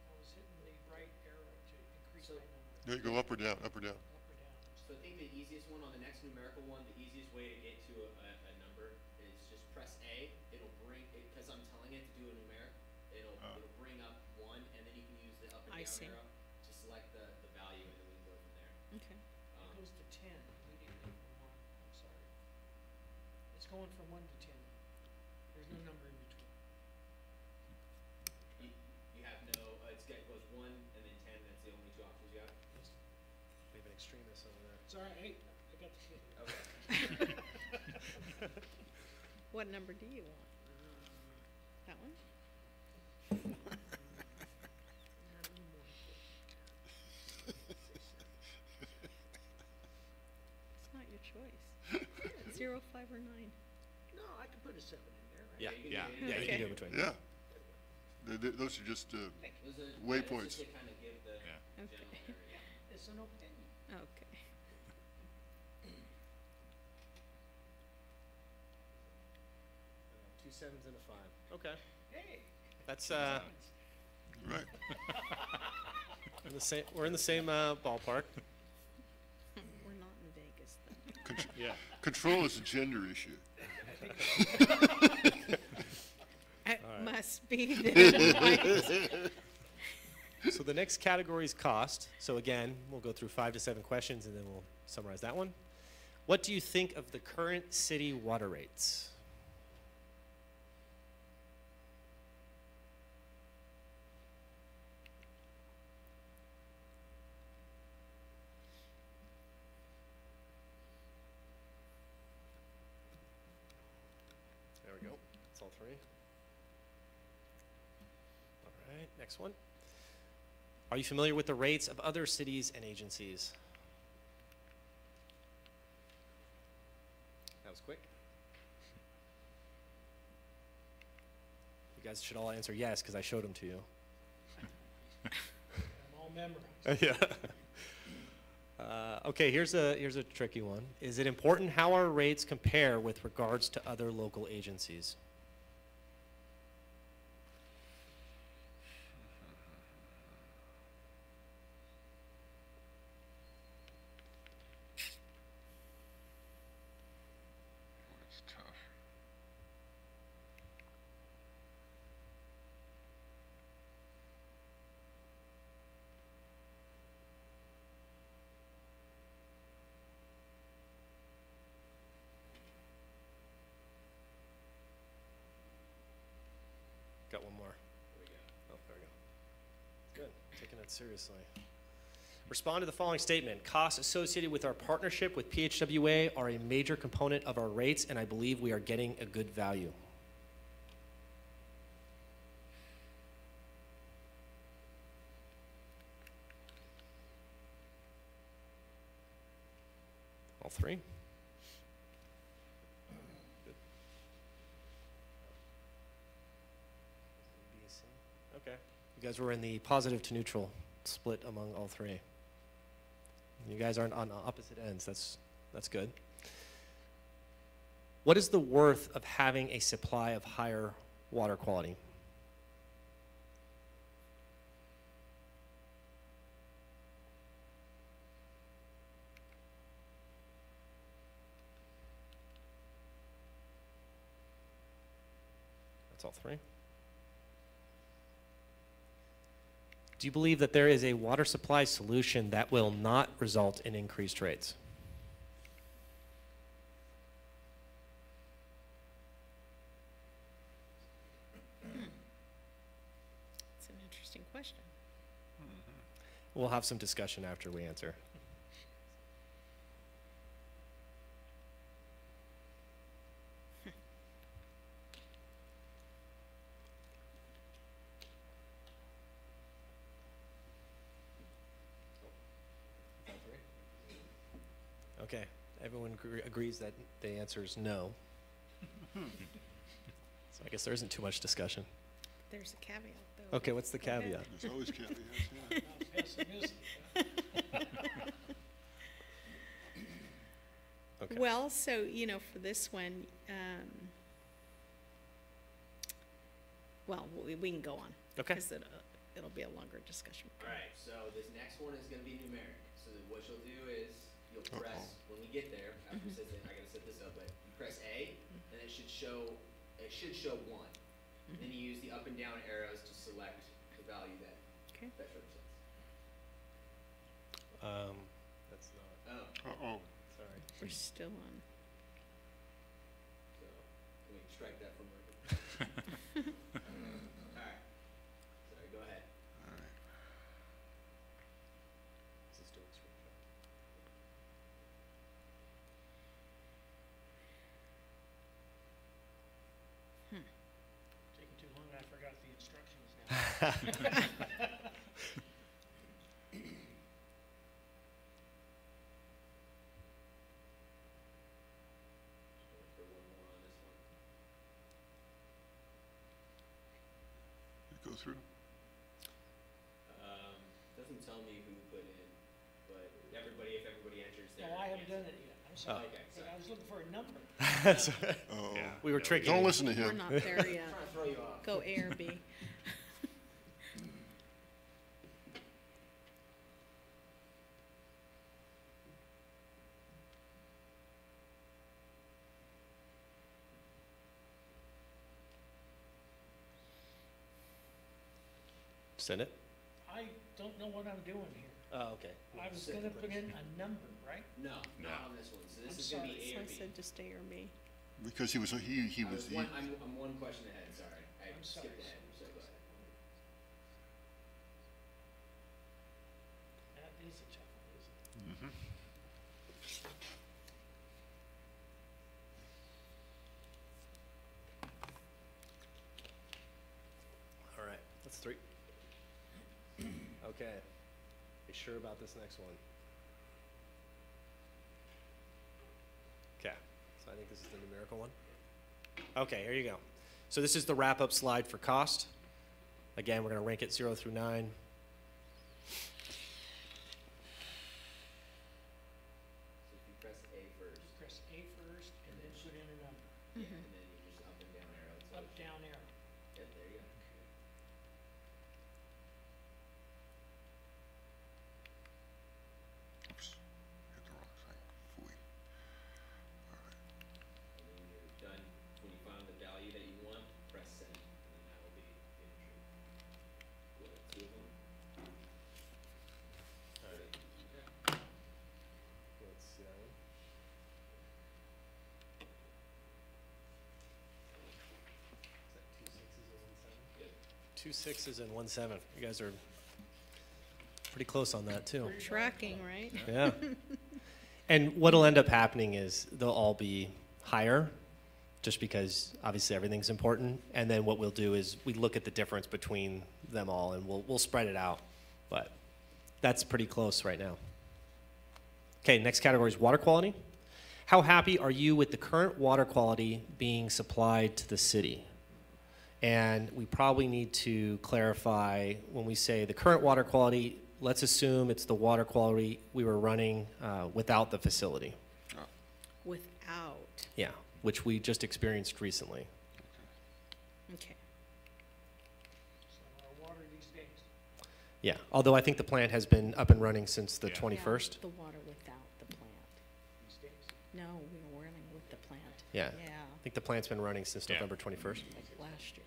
I was hitting the right arrow to increase So- my number, No, you go up or down, up or down. up or down. So I think the easiest one on the next numerical one, the easiest way to get to a number is just press A. It'll bring it, because I'm telling it to do a numeric. It'll bring up one, and then you can use the up and I down see. arrow to select the value, and then we can go from there. Okay. It goes to 10 immediately from 1, I'm sorry. It's going from 1 to 10. There's no number in between. You have no, it goes 1 and then 10, that's the only two options you have? We have an extremist over there. It's all right, hey, I got the kid. Okay. What number do you want? That one? It's not your choice. 0, 5, or 9. No, I can put a 7 in there, right? Yeah, you can yeah, do it. yeah, you can Okay. do it between. Yeah. Those are just, Those are, Waypoints. just to kind of give the Yeah. general Okay. area. It's an opinion. Okay. Two sevens and a 5. Okay. Hey. That's, right. we're in the same ballpark. We're not in Vegas, though. Yeah. Control is a gender issue. It must be. Then. So the next category is cost. So again, we'll go through 5 to 7 questions and then we'll summarize that one. What do you think of the current city water rates? There we go. That's all 3. All right, next one. Are you familiar with the rates of other cities and agencies? That was quick. You guys should all answer yes, because I showed them to you. I'm all memorized. Yeah. Okay, here's a tricky one. Is it important how our rates compare with regards to other local agencies? It's tough. Got one more. Oh, there we go. Good, taking it seriously. Respond to the following statement. Costs associated with our partnership with PHWA are a major component of our rates, and I believe we are getting a good value. All 3? Good. Okay. You guys were in the positive to neutral split among all 3. You guys aren't on opposite ends. That's good. What is the worth of having a supply of higher water quality? That's all 3. Do you believe that there is a water supply solution that will not result in increased rates? It's an interesting question. We'll have some discussion after we answer. Okay, everyone agrees that the answer is no. So I guess there isn't too much discussion. There's a caveat, though. Okay, what's the Go ahead. caveat? There's always caveats, yeah. Okay. Well, so, you know, for this one, well, we can go on. Okay. Because it'll be a longer discussion. All right, so this next one is gonna be numeric. So that what you'll do is, you'll press, when we get there, after it says that, I gotta set this up, but you press A, and it should show one. Then you use the up and down arrows to select the value that Okay. that represents. That's not, Oh, Uh-oh. sorry. We're still on. so, can we strike that from record? All right, sorry, go ahead. Is this doing screenshot? Taking too long, I forgot the instructions now. Wait for one more on this one. Go through. Doesn't tell me who put in, but if everybody enters their. No, I haven't done it yet. I'm sorry. Okay, But sorry. I was looking for a number. Oh. Yeah. We were tricking Don't you. listen to We're him. not there yet. Trying to throw you off. Go A or B. Send it? I don't know what I'm doing here. Oh, okay. I was gonna put in a number, right? No, No. not on this one. So this I'm is gonna be So A or I B. said just A or B. Because he was, I'm one question ahead, sorry. I I'm sorry. skipped ahead, so go ahead. That is a tough one, isn't it? All right, that's 3. Okay. Be sure about this next one. Okay, so I think this is the numerical one. Okay, here you go. So this is the wrap-up slide for cost. Again, we're gonna rank it 0 through 9. So if you press A first, Press A first and then put in a number. yeah, and then you just up and down arrow. So Up, down, arrow. Yep, there you go. oops, hit the wrong thing. Phooey. And then when you're done, when you find the value that you want, press send, and then that will be the entry. Cool, 2 of them. All right. Let's see that one. Is that 2 6s and 1 7? Yep. 2 6s and 1 7. You guys are pretty close on that too. Tracking, right? Yeah. And what'll end up happening is they'll all be higher, just because obviously everything's important. And then what we'll do is we look at the difference between them all, and we'll spread it out. But that's pretty close right now. Okay, next category is water quality. How happy are you with the current water quality being supplied to the city? And we probably need to clarify when we say the current water quality, let's assume it's the water quality we were running without the facility. Without, Yeah, which we just experienced recently. okay. So our water these days. Yeah, although I think the plant has been up and running since the Yeah. 21st. Yeah, the water without the plant. These days. No, we were running with the plant. Yeah. Yeah, I think the plant's been running since Yeah. November 21st. like last year.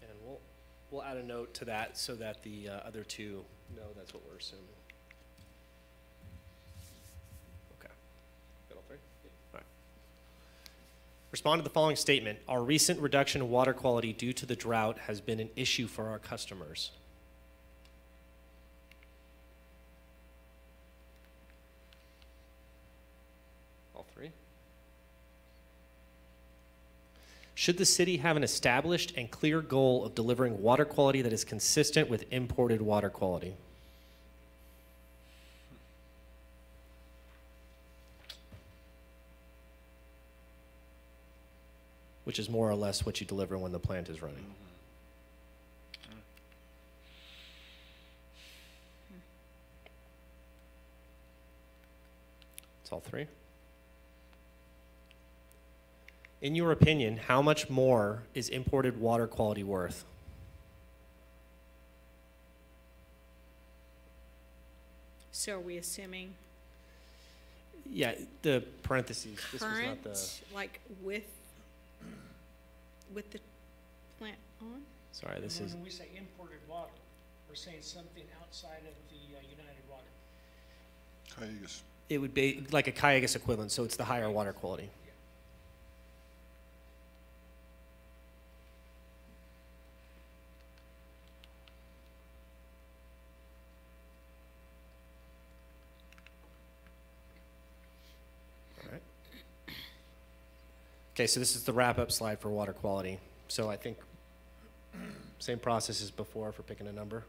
And we'll add a note to that so that the other two know that's what we're assuming. Okay. Got all 3? All right. Respond to the following statement. Our recent reduction in water quality due to the drought has been an issue for our customers. All 3? Should the city have an established and clear goal of delivering water quality that is consistent with imported water quality? Which is more or less what you deliver when the plant is running. It's all three. In your opinion, how much more is imported water quality worth? So are we assuming Yeah, the parentheses. This was not current, the. like with the plant on? Sorry, this is. When we say imported water, we're saying something outside of the United Water. Cayugas. It would be like a Cayugas equivalent, so it's the higher water quality. All right. Okay, so this is the wrap-up slide for water quality. So I think same process as before for picking a number.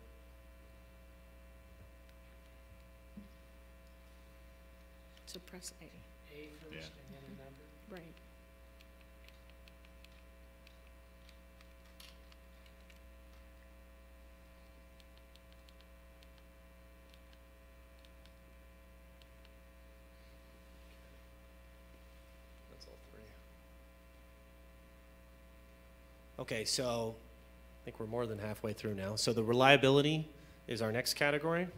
So press A. A first Yeah. and then a number. Right. That's all three. Okay, so I think we're more than halfway through now. So the reliability is our next category.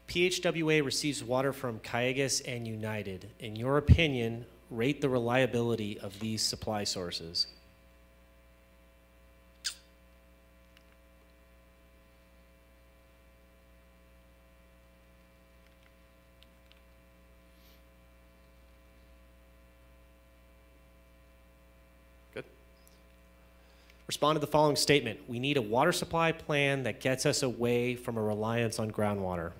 PHWA receives water from Cayugas and United. In your opinion, rate the reliability of these supply sources. Good. Respond to the following statement. We need a water supply plan that gets us away from a reliance on groundwater.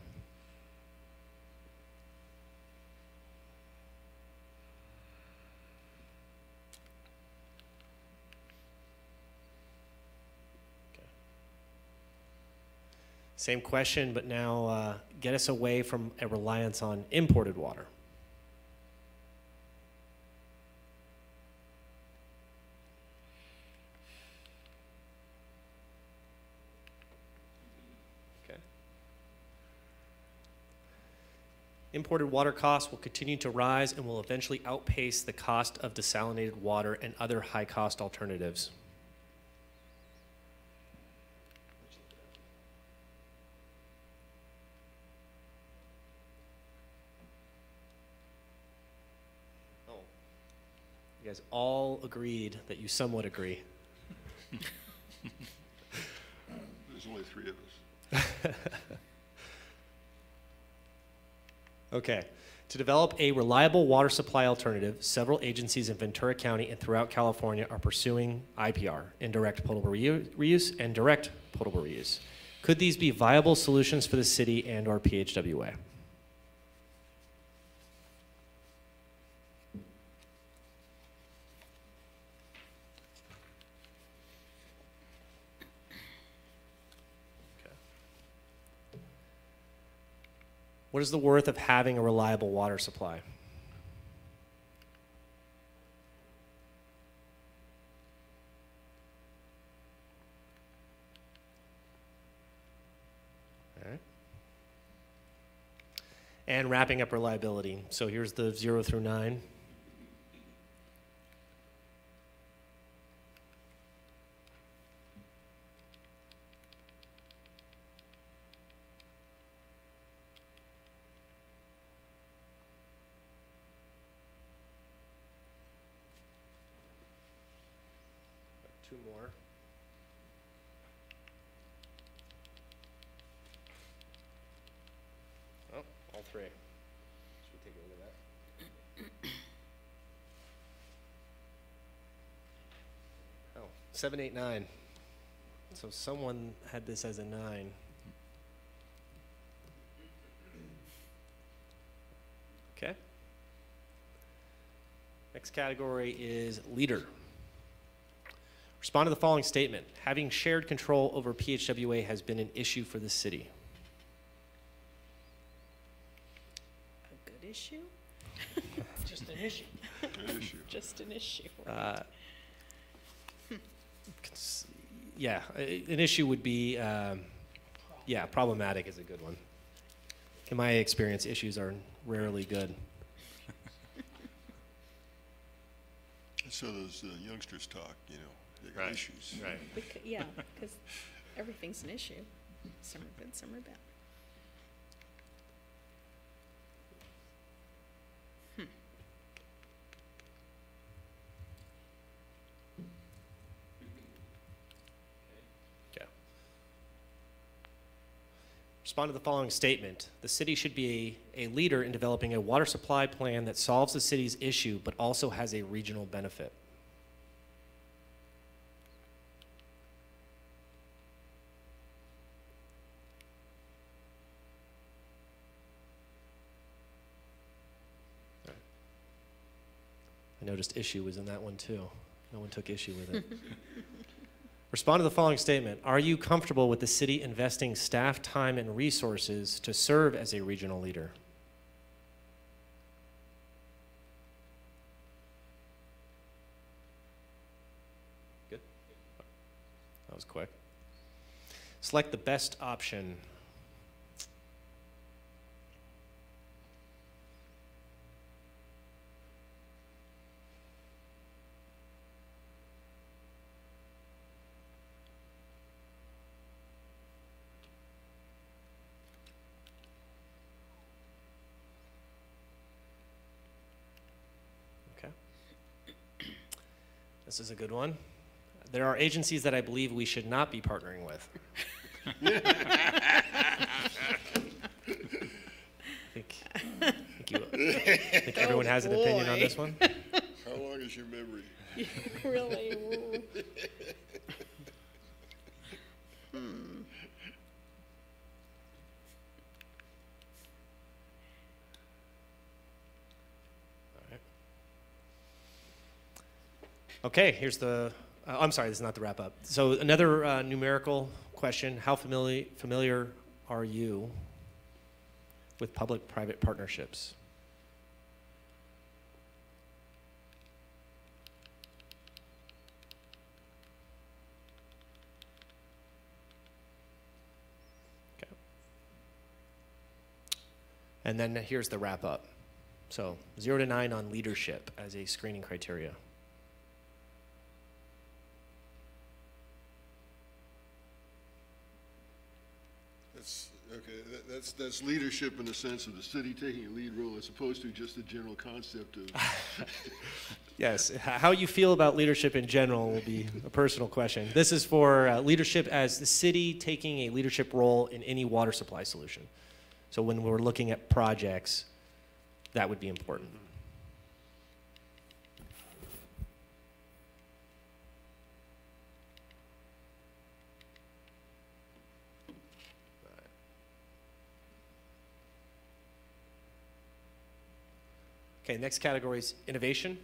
Same question, but now get us away from a reliance on imported water. Okay. Imported water costs will continue to rise and will eventually outpace the cost of desalinated water and other high-cost alternatives. You guys all agreed that you somewhat agree. There's only three of us. Okay. To develop a reliable water supply alternative, several agencies in Ventura County and throughout California are pursuing IPR, indirect potable reuse, and direct potable reuse. Could these be viable solutions for the city and or PHWA? What is the worth of having a reliable water supply? All right. And wrapping up reliability. So here's the 0 through 9. Two more. Oh, all three. Should we take a look at that? Oh, 7, 8, 9. So someone had this as a 9. Okay. Next category is leader. Respond to the following statement. Having shared control over PHWA has been an issue for the city. A good issue? Just an issue. Just an issue. Yeah, an issue would be, yeah, problematic is a good one. In my experience, issues are rarely good. So those youngsters talk, you know, they got Right, issues. right. Yeah, because everything's an issue. Some are good, some are bad. Okay. Respond to the following statement. The city should be a leader in developing a water supply plan that solves the city's issue, but also has a regional benefit. I noticed issue was in that one too. No one took issue with it. Respond to the following statement. Are you comfortable with the city investing staff time and resources to serve as a regional leader? Good. That was quick. Select the best option. This is a good one. There are agencies that I believe we should not be partnering with. I think everyone has an opinion on this one. How long is your memory? Really? Okay, here's the, I'm sorry, this is not the wrap up. So another numerical question. How familiar are you with public-private partnerships? Okay. And then here's the wrap up. So 0 to 9 on leadership as a screening criteria. That's leadership in the sense of the city taking a lead role as opposed to just the general concept of. Yes, how you feel about leadership in general will be a personal question. This is for leadership as the city taking a leadership role in any water supply solution. So when we're looking at projects, that would be important. Okay, next category is innovation.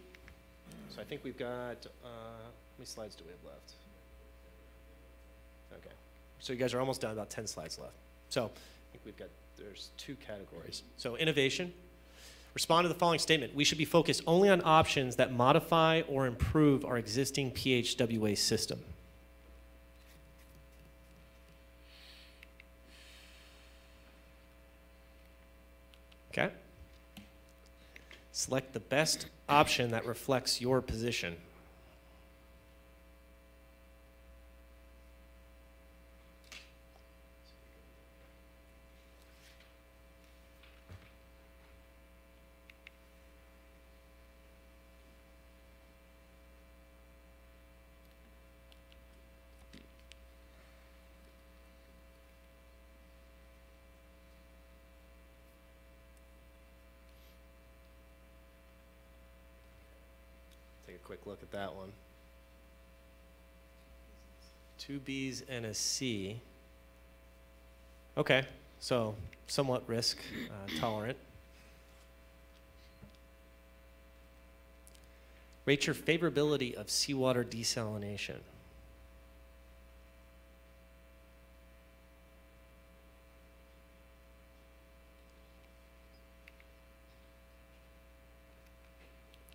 So I think we've got, how many slides do we have left? Okay, so you guys are almost done, about 10 slides left. So I think we've got, there's 2 categories. So innovation, respond to the following statement. We should be focused only on options that modify or improve our existing PHWA system. Okay. Select the best option that reflects your position. Take a quick look at that one. 2 Bs and a C. Okay, so somewhat risk tolerant. Rate your favorability of seawater desalination.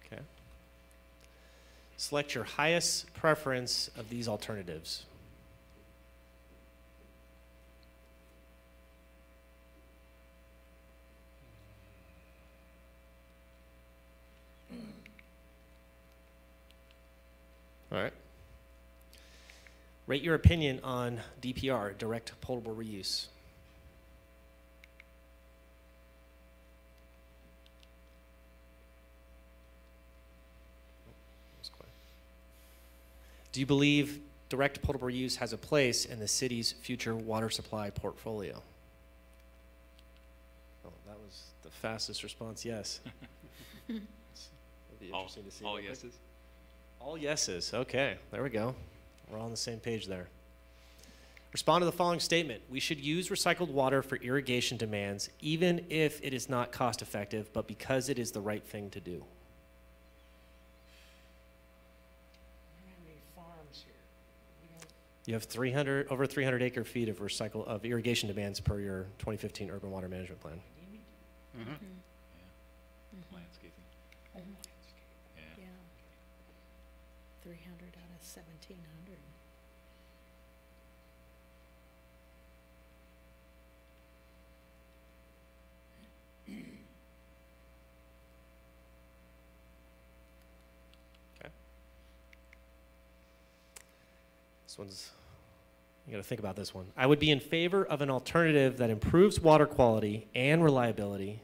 Okay. Select your highest preference of these alternatives. All right. Rate your opinion on DPR, direct potable reuse. Do you believe direct potable reuse has a place in the city's future water supply portfolio? Oh, that was the fastest response, yes. It'll be interesting to see. All yeses? All yeses, okay, there we go. We're all on the same page there. Respond to the following statement. We should use recycled water for irrigation demands, even if it is not cost effective, but because it is the right thing to do. You have over 300 acre feet of irrigation demands per your 2015 Urban Water Management Plan. Mm-hmm. Landscaping. Yeah. 300 out of 1,700. Okay. This one's, you got to think about this one. I would be in favor of an alternative that improves water quality and reliability,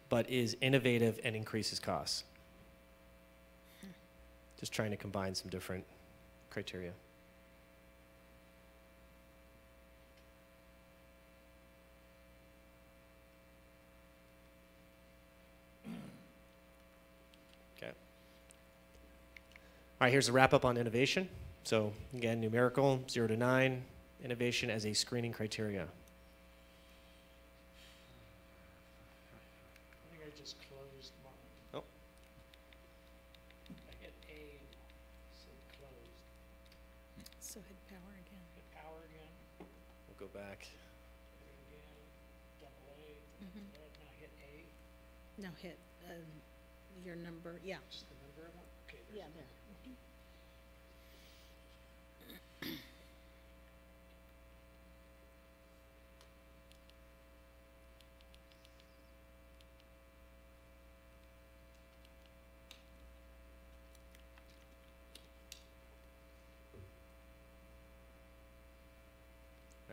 but is innovative and increases costs. Just trying to combine some different criteria. Okay. All right, here's a wrap up on innovation. So again, numerical, 0 to 9, innovation as a screening criteria. I think I just closed mine. Oh. I hit A and said closed. So hit power again. Hit power again, We'll go back. again, double A, Mhm. now hit A, Now hit your number, yeah. just the number of them, okay, there's. Yeah, there.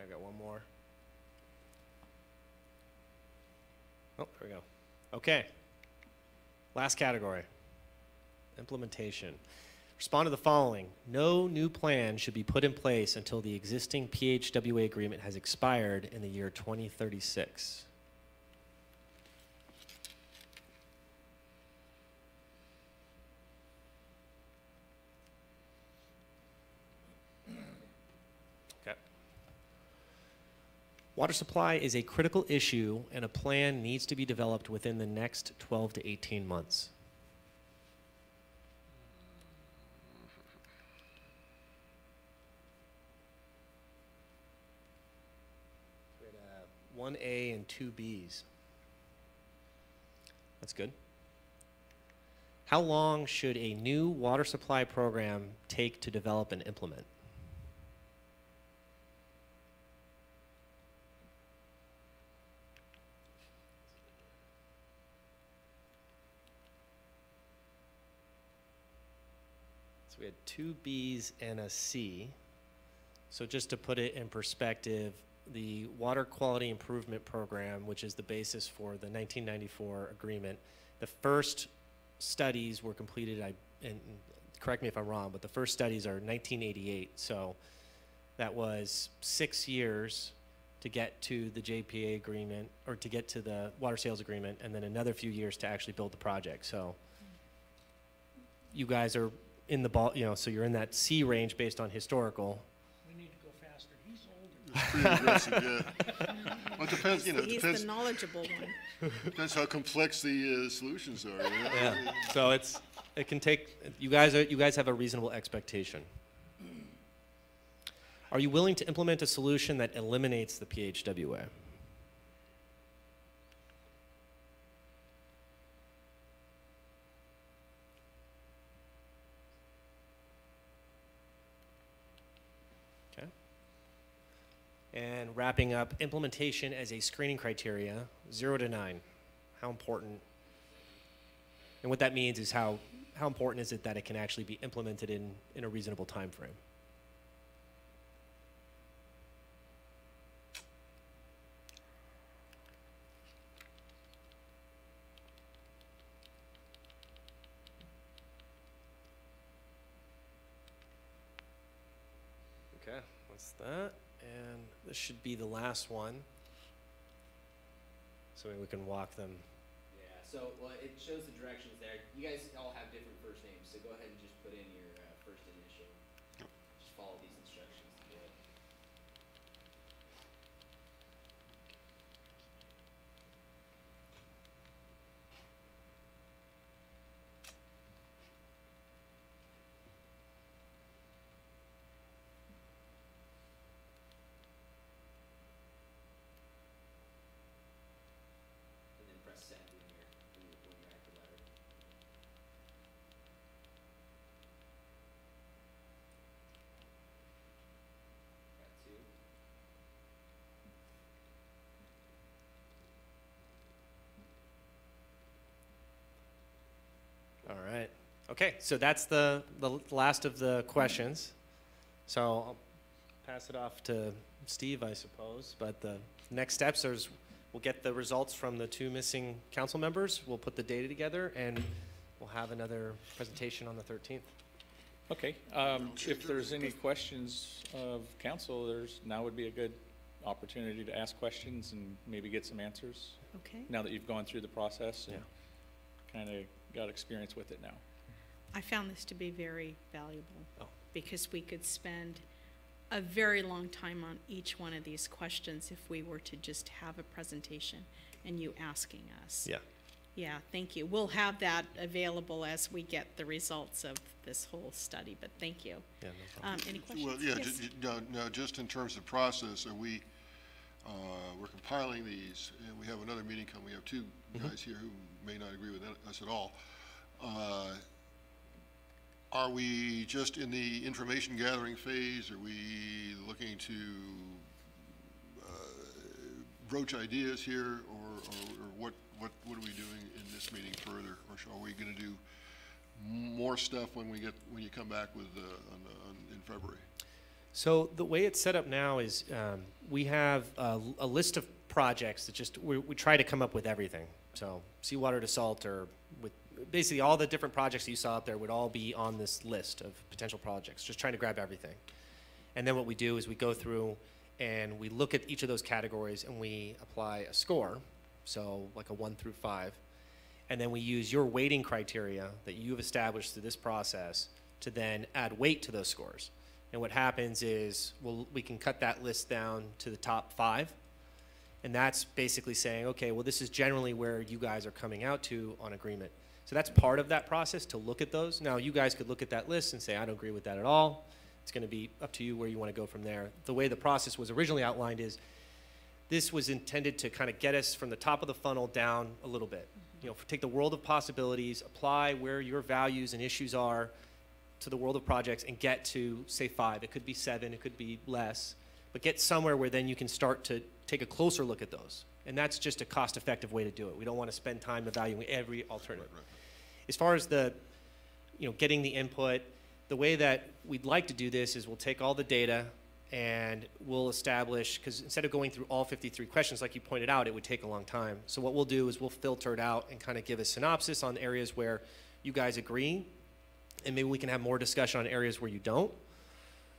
I've got one more. Oh, there we go. Okay. Last category. Implementation. Respond to the following. No new plan should be put in place until the existing PHWA agreement has expired in the year 2036. Okay. Water supply is a critical issue, and a plan needs to be developed within the next 12 to 18 months. We had 1A and 2Bs. That's good. How long should a new water supply program take to develop and implement? So we had 2 Bs and a C. So just to put it in perspective, the Water Quality Improvement Program, which is the basis for the 1994 agreement, the first studies were completed, and correct me if I'm wrong, but the first studies are 1988. So that was 6 years to get to the JPA agreement, or to get to the water sales agreement, and then another few years to actually build the project. So you guys are in the ball, so you're in that C range based on historical. We need to go faster, he's older. It's pretty aggressive, yeah. Well, it depends, it He's depends, the knowledgeable one. depends how complex the solutions are, Yeah. So it's It can take, you guys have a reasonable expectation. Are you willing to implement a solution that eliminates the PHWA? Okay. And wrapping up, implementation as a screening criteria, 0 to 9. How important? And what that means is how important is it that it can actually be implemented in a reasonable time frame? Okay, that's that. And this should be the last one. So we can walk them. Yeah, so, well, it shows the directions there. You guys all have different first names, so go ahead and just put in your first initial. Just follow these instructions to do it. And then press send when you're at the letter. Got two. All right. Okay, so that's the last of the questions. So I'll pass it off to Steve, I suppose. But the next steps is we'll get the results from the 2 missing council members. We'll put the data together, and we'll have another presentation on the 13th. Okay, if there's any questions of council, now would be a good opportunity to ask questions and maybe get some answers. Okay. Now that you've gone through the process and Yeah. kind of got experience with it now. I found this to be very valuable Oh. because we could spend a very long time on each one of these questions if we were to just have a presentation and you asking us. Yeah. Yeah, thank you. We'll have that available as we get the results of this whole study, but thank you. Yeah, no problem. Any questions? Well, yeah, Yes. now, just in terms of process, we're compiling these, and we have another meeting coming. We have 2 guys here who may not agree with us at all. Are we just in the information gathering phase? Are we looking to broach ideas here, or what are we doing in this meeting further? Or are we going to do more stuff when you come back with in February? So the way it's set up now is we have a list of projects that just we try to come up with everything. So seawater to salt, or with basically all the different projects that you saw up there would all be on this list of potential projects, just trying to grab everything. And then what we do is we go through and we look at each of those categories and we apply a score, so like a 1 through 5. And then we use your weighting criteria that you've established through this process to then add weight to those scores. And what happens is we can cut that list down to the top 5. And that's basically saying, okay, well, this is generally where you guys are coming out to on agreement. So that's part of that process, to look at those. Now, you guys could look at that list and say, I don't agree with that at all. It's going to be up to you where you want to go from there. The way the process was originally outlined is this was intended to kind of get us from the top of the funnel down a little bit. You know, take the world of possibilities, apply where your values and issues are to the world of projects, and get to, say, 5. It could be 7, it could be less, but get somewhere where then you can start to take a closer look at those. And that's just a cost-effective way to do it. We don't want to spend time evaluating every alternative. Right. As far as the, getting the input, the way that we'd like to do this is we'll take all the data and we'll establish, because instead of going through all 53 questions, like you pointed out, it would take a long time. So what we'll do is we'll filter it out and kind of give a synopsis on areas where you guys agree, and maybe we can have more discussion on areas where you don't,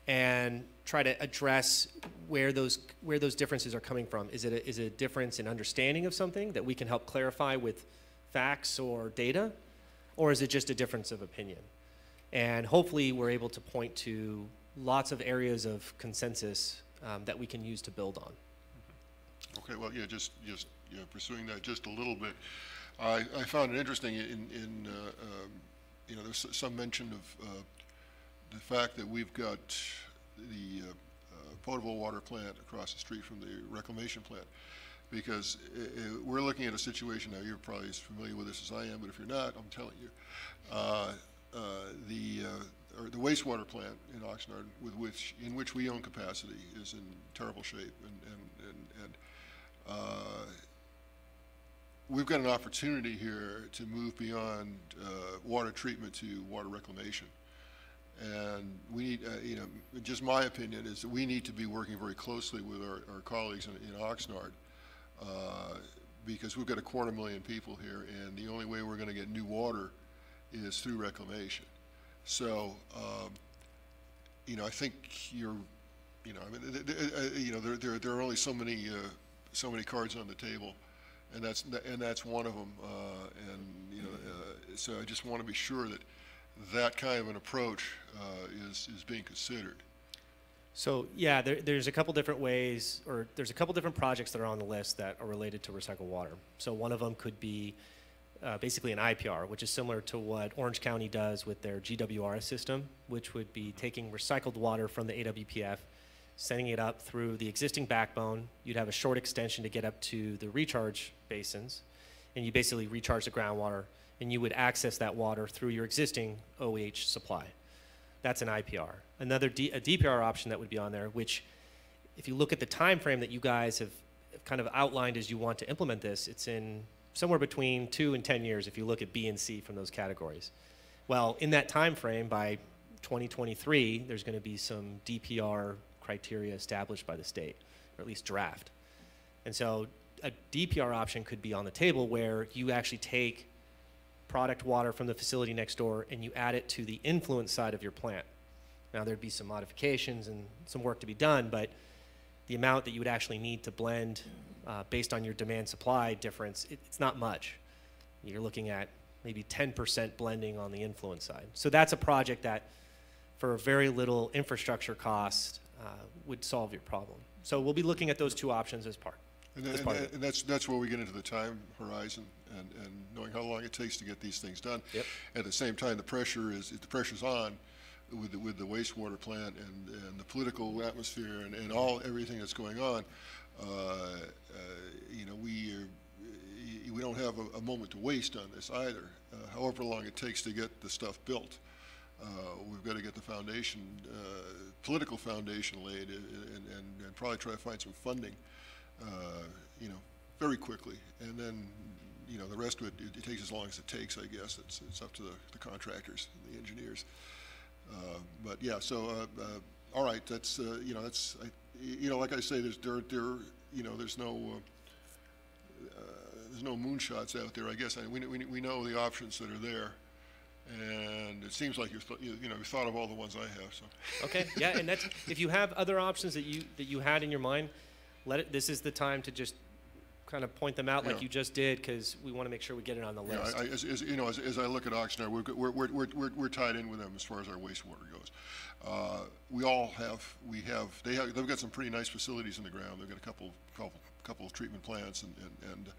and try to address where those differences are coming from. Is it a difference in understanding of something that we can help clarify with facts or data, or is it just a difference of opinion? And hopefully we're able to point to lots of areas of consensus that we can use to build on. Okay, well, yeah, just pursuing that just a little bit. I found it interesting in you know, there's some mention of the fact that we've got the potable water plant across the street from the reclamation plant. Because we're looking at a situation, now you're probably as familiar with this as I am, but if you're not, I'm telling you. The wastewater plant in Oxnard, in which we own capacity, is in terrible shape, and we've got an opportunity here to move beyond water treatment to water reclamation. And we need, you know, just my opinion is that we need to be working very closely with our colleagues in Oxnard, because we've got 250,000 people here, and the only way we're going to get new water is through reclamation. So, you know, I think you're, you know, I mean, you know, there are only so many cards on the table, and that's one of them. And you know, so I just want to be sure that that kind of an approach is being considered. So yeah, there's a couple different ways, or there's a couple different projects that are on the list that are related to recycled water. So one of them could be basically an IPR, which is similar to what Orange County does with their GWRS system, which would be taking recycled water from the AWPF, sending it up through the existing backbone. You'd have a short extension to get up to the recharge basins, and you basically recharge the groundwater, and you would access that water through your existing OH supply. That's an IPR. Another a DPR option that would be on there, which if you look at the time frame that you guys have kind of outlined as you want to implement this, it's in somewhere between 2 and 10 years if you look at B and C from those categories. Well, in that time frame, by 2023, there's going to be some DPR criteria established by the state, or at least draft. And so a DPR option could be on the table where you actually take product water from the facility next door and you add it to the influence side of your plant. Now there'd be some modifications and some work to be done, but the amount that you would actually need to blend based on your demand supply difference, it's not much. You're looking at maybe 10% blending on the influence side. So that's a project that for very little infrastructure cost would solve your problem. So we'll be looking at those two options as part. And that's where we get into the time horizon and knowing how long it takes to get these things done. Yep. At the same time, the pressure's on with the wastewater plant and the political atmosphere and everything that's going on. You know, we don't have a moment to waste on this either. However long it takes to get the stuff built, we've got to get the foundation, political foundation laid, and probably try to find some funding, you know, very quickly. And then, you know, the rest of it takes as long as it takes, I guess. It's up to the contractors, the engineers. But yeah, so all right, that's you know, that's you know, like I say, there's no moonshots out there, I guess. We know the options that are there, and it seems like you've thought of all the ones I have. So Okay, yeah, and that's, if you have other options that you had in your mind, this is the time to just kind of point them out like you just did, because we want to make sure we get it on the list. Yeah, as I look at Oxnard, we're tied in with them as far as our wastewater goes. They've got some pretty nice facilities in the ground. They've got a couple of treatment plants, and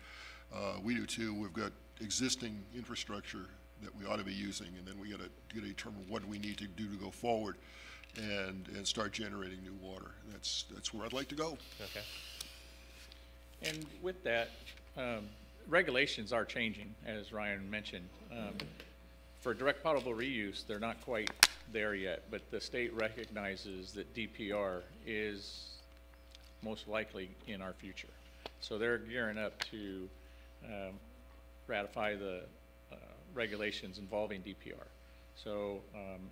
we do too. We've got existing infrastructure that we ought to be using, and then we got to determine what we need to do to go forward and start generating new water. That's where I'd like to go. Okay. And with that, regulations are changing, as Ryan mentioned. For direct potable reuse, they're not quite there yet, but the state recognizes that DPR is most likely in our future. So they're gearing up to ratify the regulations involving DPR. So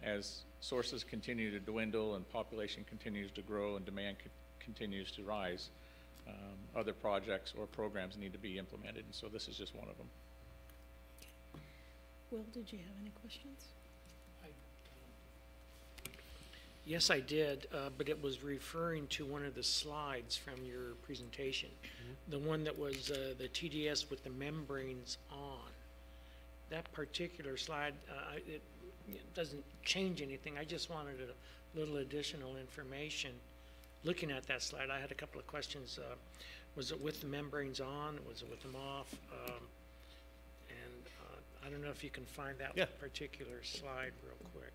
as sources continue to dwindle and population continues to grow and demand continues to rise, other projects or programs need to be implemented, and so this is just one of them. Will, did you have any questions? Yes, I did, but it was referring to one of the slides from your presentation. The one that was the TDS with the membranes on. That particular slide, it doesn't change anything. I just wanted a little additional information. Looking at that slide, I had a couple of questions. Was it with the membranes on? Was it with them off? And I don't know if you can find that Yeah. particular slide real quick.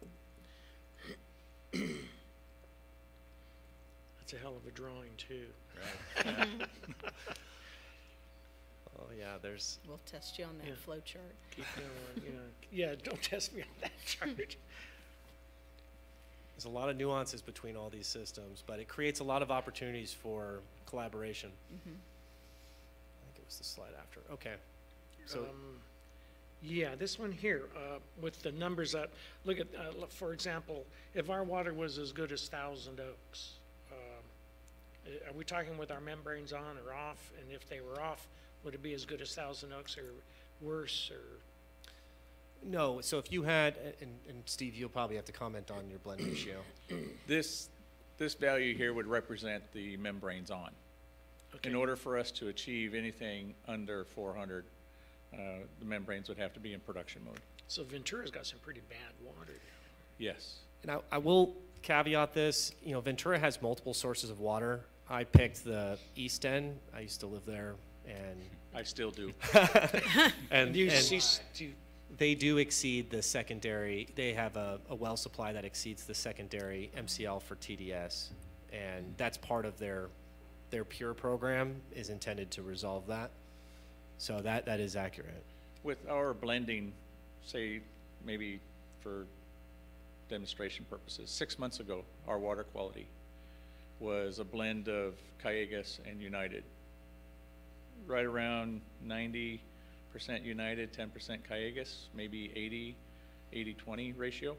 That's a hell of a drawing, too. Oh, yeah, there's, We'll test you on Yeah. that flow chart. Keep going, you know. Yeah, don't test me on that chart. there's a lot of nuances between all these systems, but it creates a lot of opportunities for collaboration. I think it was the slide after. Okay. So, Yeah, this one here, with the numbers up, look at, for example, if our water was as good as Thousand Oaks, are we talking with our membranes on or off? And if they were off, would it be as good as Thousand Oaks or worse, or? no, so if you had, and Steve, you'll probably have to comment on your blend ratio. This value here would represent the membranes on. In Okay. order for us to achieve anything under 400, the membranes would have to be in production mode. So Ventura's got some pretty bad water. Yes. And I will caveat this, you know, Ventura has multiple sources of water. I picked the East End. I used to live there, and I still do. and, Do you and see, do you- they do exceed the secondary. They have a well supply that exceeds the secondary MCL for TDS, and that's part of their pure program is intended to resolve that. So that is accurate. With our blending, say, maybe for demonstration purposes, 6 months ago, our water quality was a blend of Callegas and United. Right around 90% United, 10% Callegas, maybe 80-20 ratio.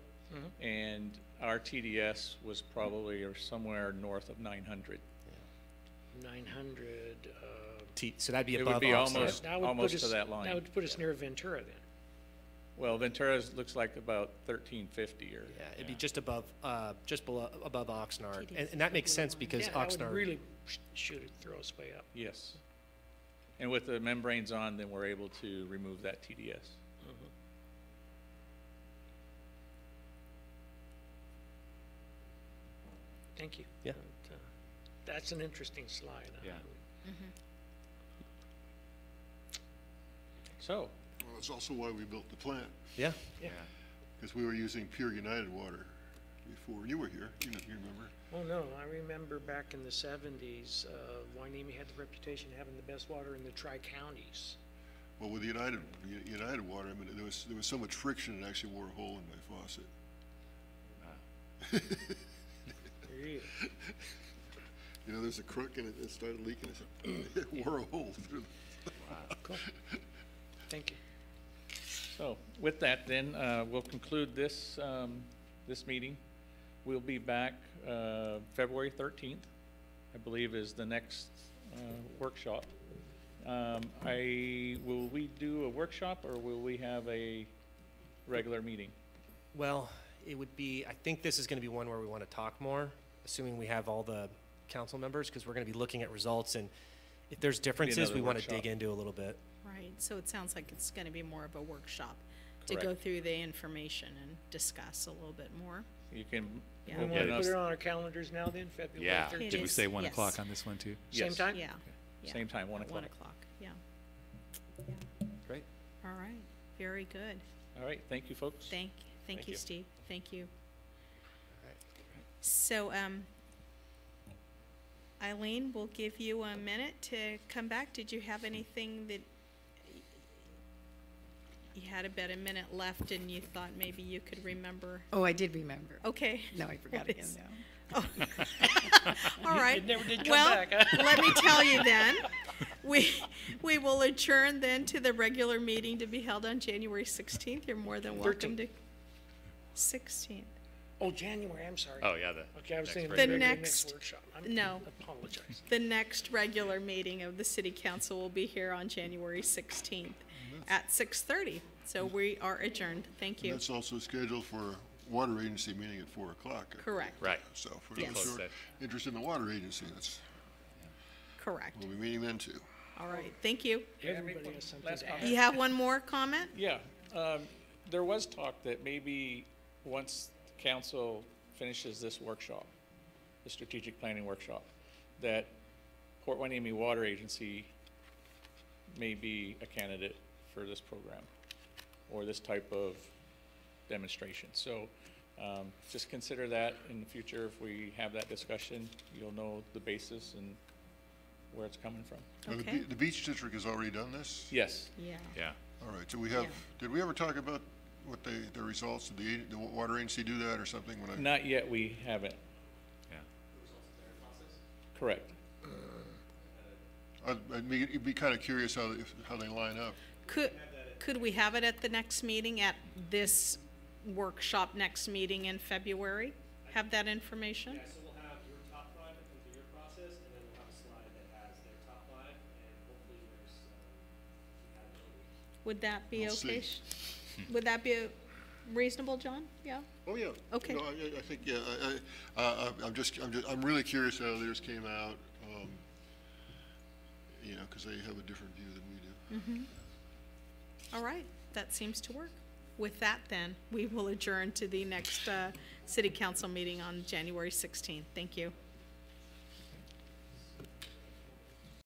And our TDS was probably or somewhere north of 900. 900, So that'd be It above would be Oxnard. almost, that would put almost to us- that line. That would put us near Ventura then. Well, Ventura's looks like about 1350 or. Yeah, it'd be just above Oxnard, TDS. and that makes sense because Yeah, that would Oxnard. really shoot it, throw us way up. Yes. And with the membranes on, then we're able to remove that TDS. Thank you. Yeah. But, that's an interesting slide. Yeah. So, Well, that's also why we built the plant, Yeah, Yeah. because we were using pure United water before. You were here, you remember. Oh, no, I remember back in the 70s, Hueneme had the reputation of having the best water in the Tri-Counties. Well, with United water, I mean, there was so much friction, it actually wore a hole in my faucet. Really? You know, there's a crook and it started leaking, it wore a hole through. Cool. Thank you. so with that, then, we'll conclude this, this meeting. We'll be back, February 13th, I believe is the next, workshop. Will we do a workshop or will we have a regular meeting? well, it would be, I think this is gonna be one where we wanna talk more, assuming we have all the council members, because we're gonna be looking at results, and if there's differences, another we wanna workshop. dig into a little bit. Right, so it sounds like it's gonna be more of a workshop to go Correct. through the information and discuss a little bit more. You can. Yeah. We we'll want get to us- put it on our calendars now then, February Yeah. 13th? Did we is, say 1 yes. o'clock on this one too? Same Yes. time? Yeah. Yeah. Same time, 1 At 1 o'clock. o'clock, yeah. Great. All right, very good. All right, thank you, folks. Thank Thank you, you. Steve. Thank you. So, Eileen, we'll give you a minute to come back. Did you have anything that you had about a minute left and you thought maybe you could remember? Oh, I did remember. Okay. No, I forgot What again is- now. All right. It never did come Well, back, huh? let me tell you then, we will adjourn then to the regular meeting to be held on January 16th. You're more than welcome to. 16th. Oh, January, I'm sorry. Oh, yeah, Okay, I was next thinking regular The regular next- workshop. no. Apologize. The next regular meeting of the city council will be here on January 16th at 6:30. So we are adjourned. Thank And you. that's also scheduled for a water agency meeting at 4 o'clock. Correct, Right. So for Yes. those who are Close interested in the water agency, correct. we'll be meeting then too. All right, thank you. Everybody has something Last to comment. add. You have one more comment? Yeah, there was talk that maybe once the council finishes this workshop, the strategic planning workshop, that Port Hueneme Water Agency may be a candidate for this program. or this type of demonstration. So just consider that in the future. If we have that discussion, you'll know the basis and where it's coming from. Now, Okay. The Beach District has already done this? Yes. Yeah. Yeah. All right, so we have, Yeah. did we ever talk about what the results, did the water agency do that or something when I? Not yet, we haven't. Yeah. Correct. I'd be kind of curious how they line up. Could we have it at the next meeting, at this workshop next meeting in February? Have that information? so we'll have your top 5 that come through your process, and then we'll have a slide that has their top 5, and hopefully there's compatibility. Would that be We'll okay? see. Would that be reasonable, John? Yeah? Oh, yeah. Okay. No, I think, yeah, I'm really curious how theirs came out, you know, because they have a different view than we do. All right, that seems to work. With that, then, we will adjourn to the next city council meeting on January 16th. Thank you.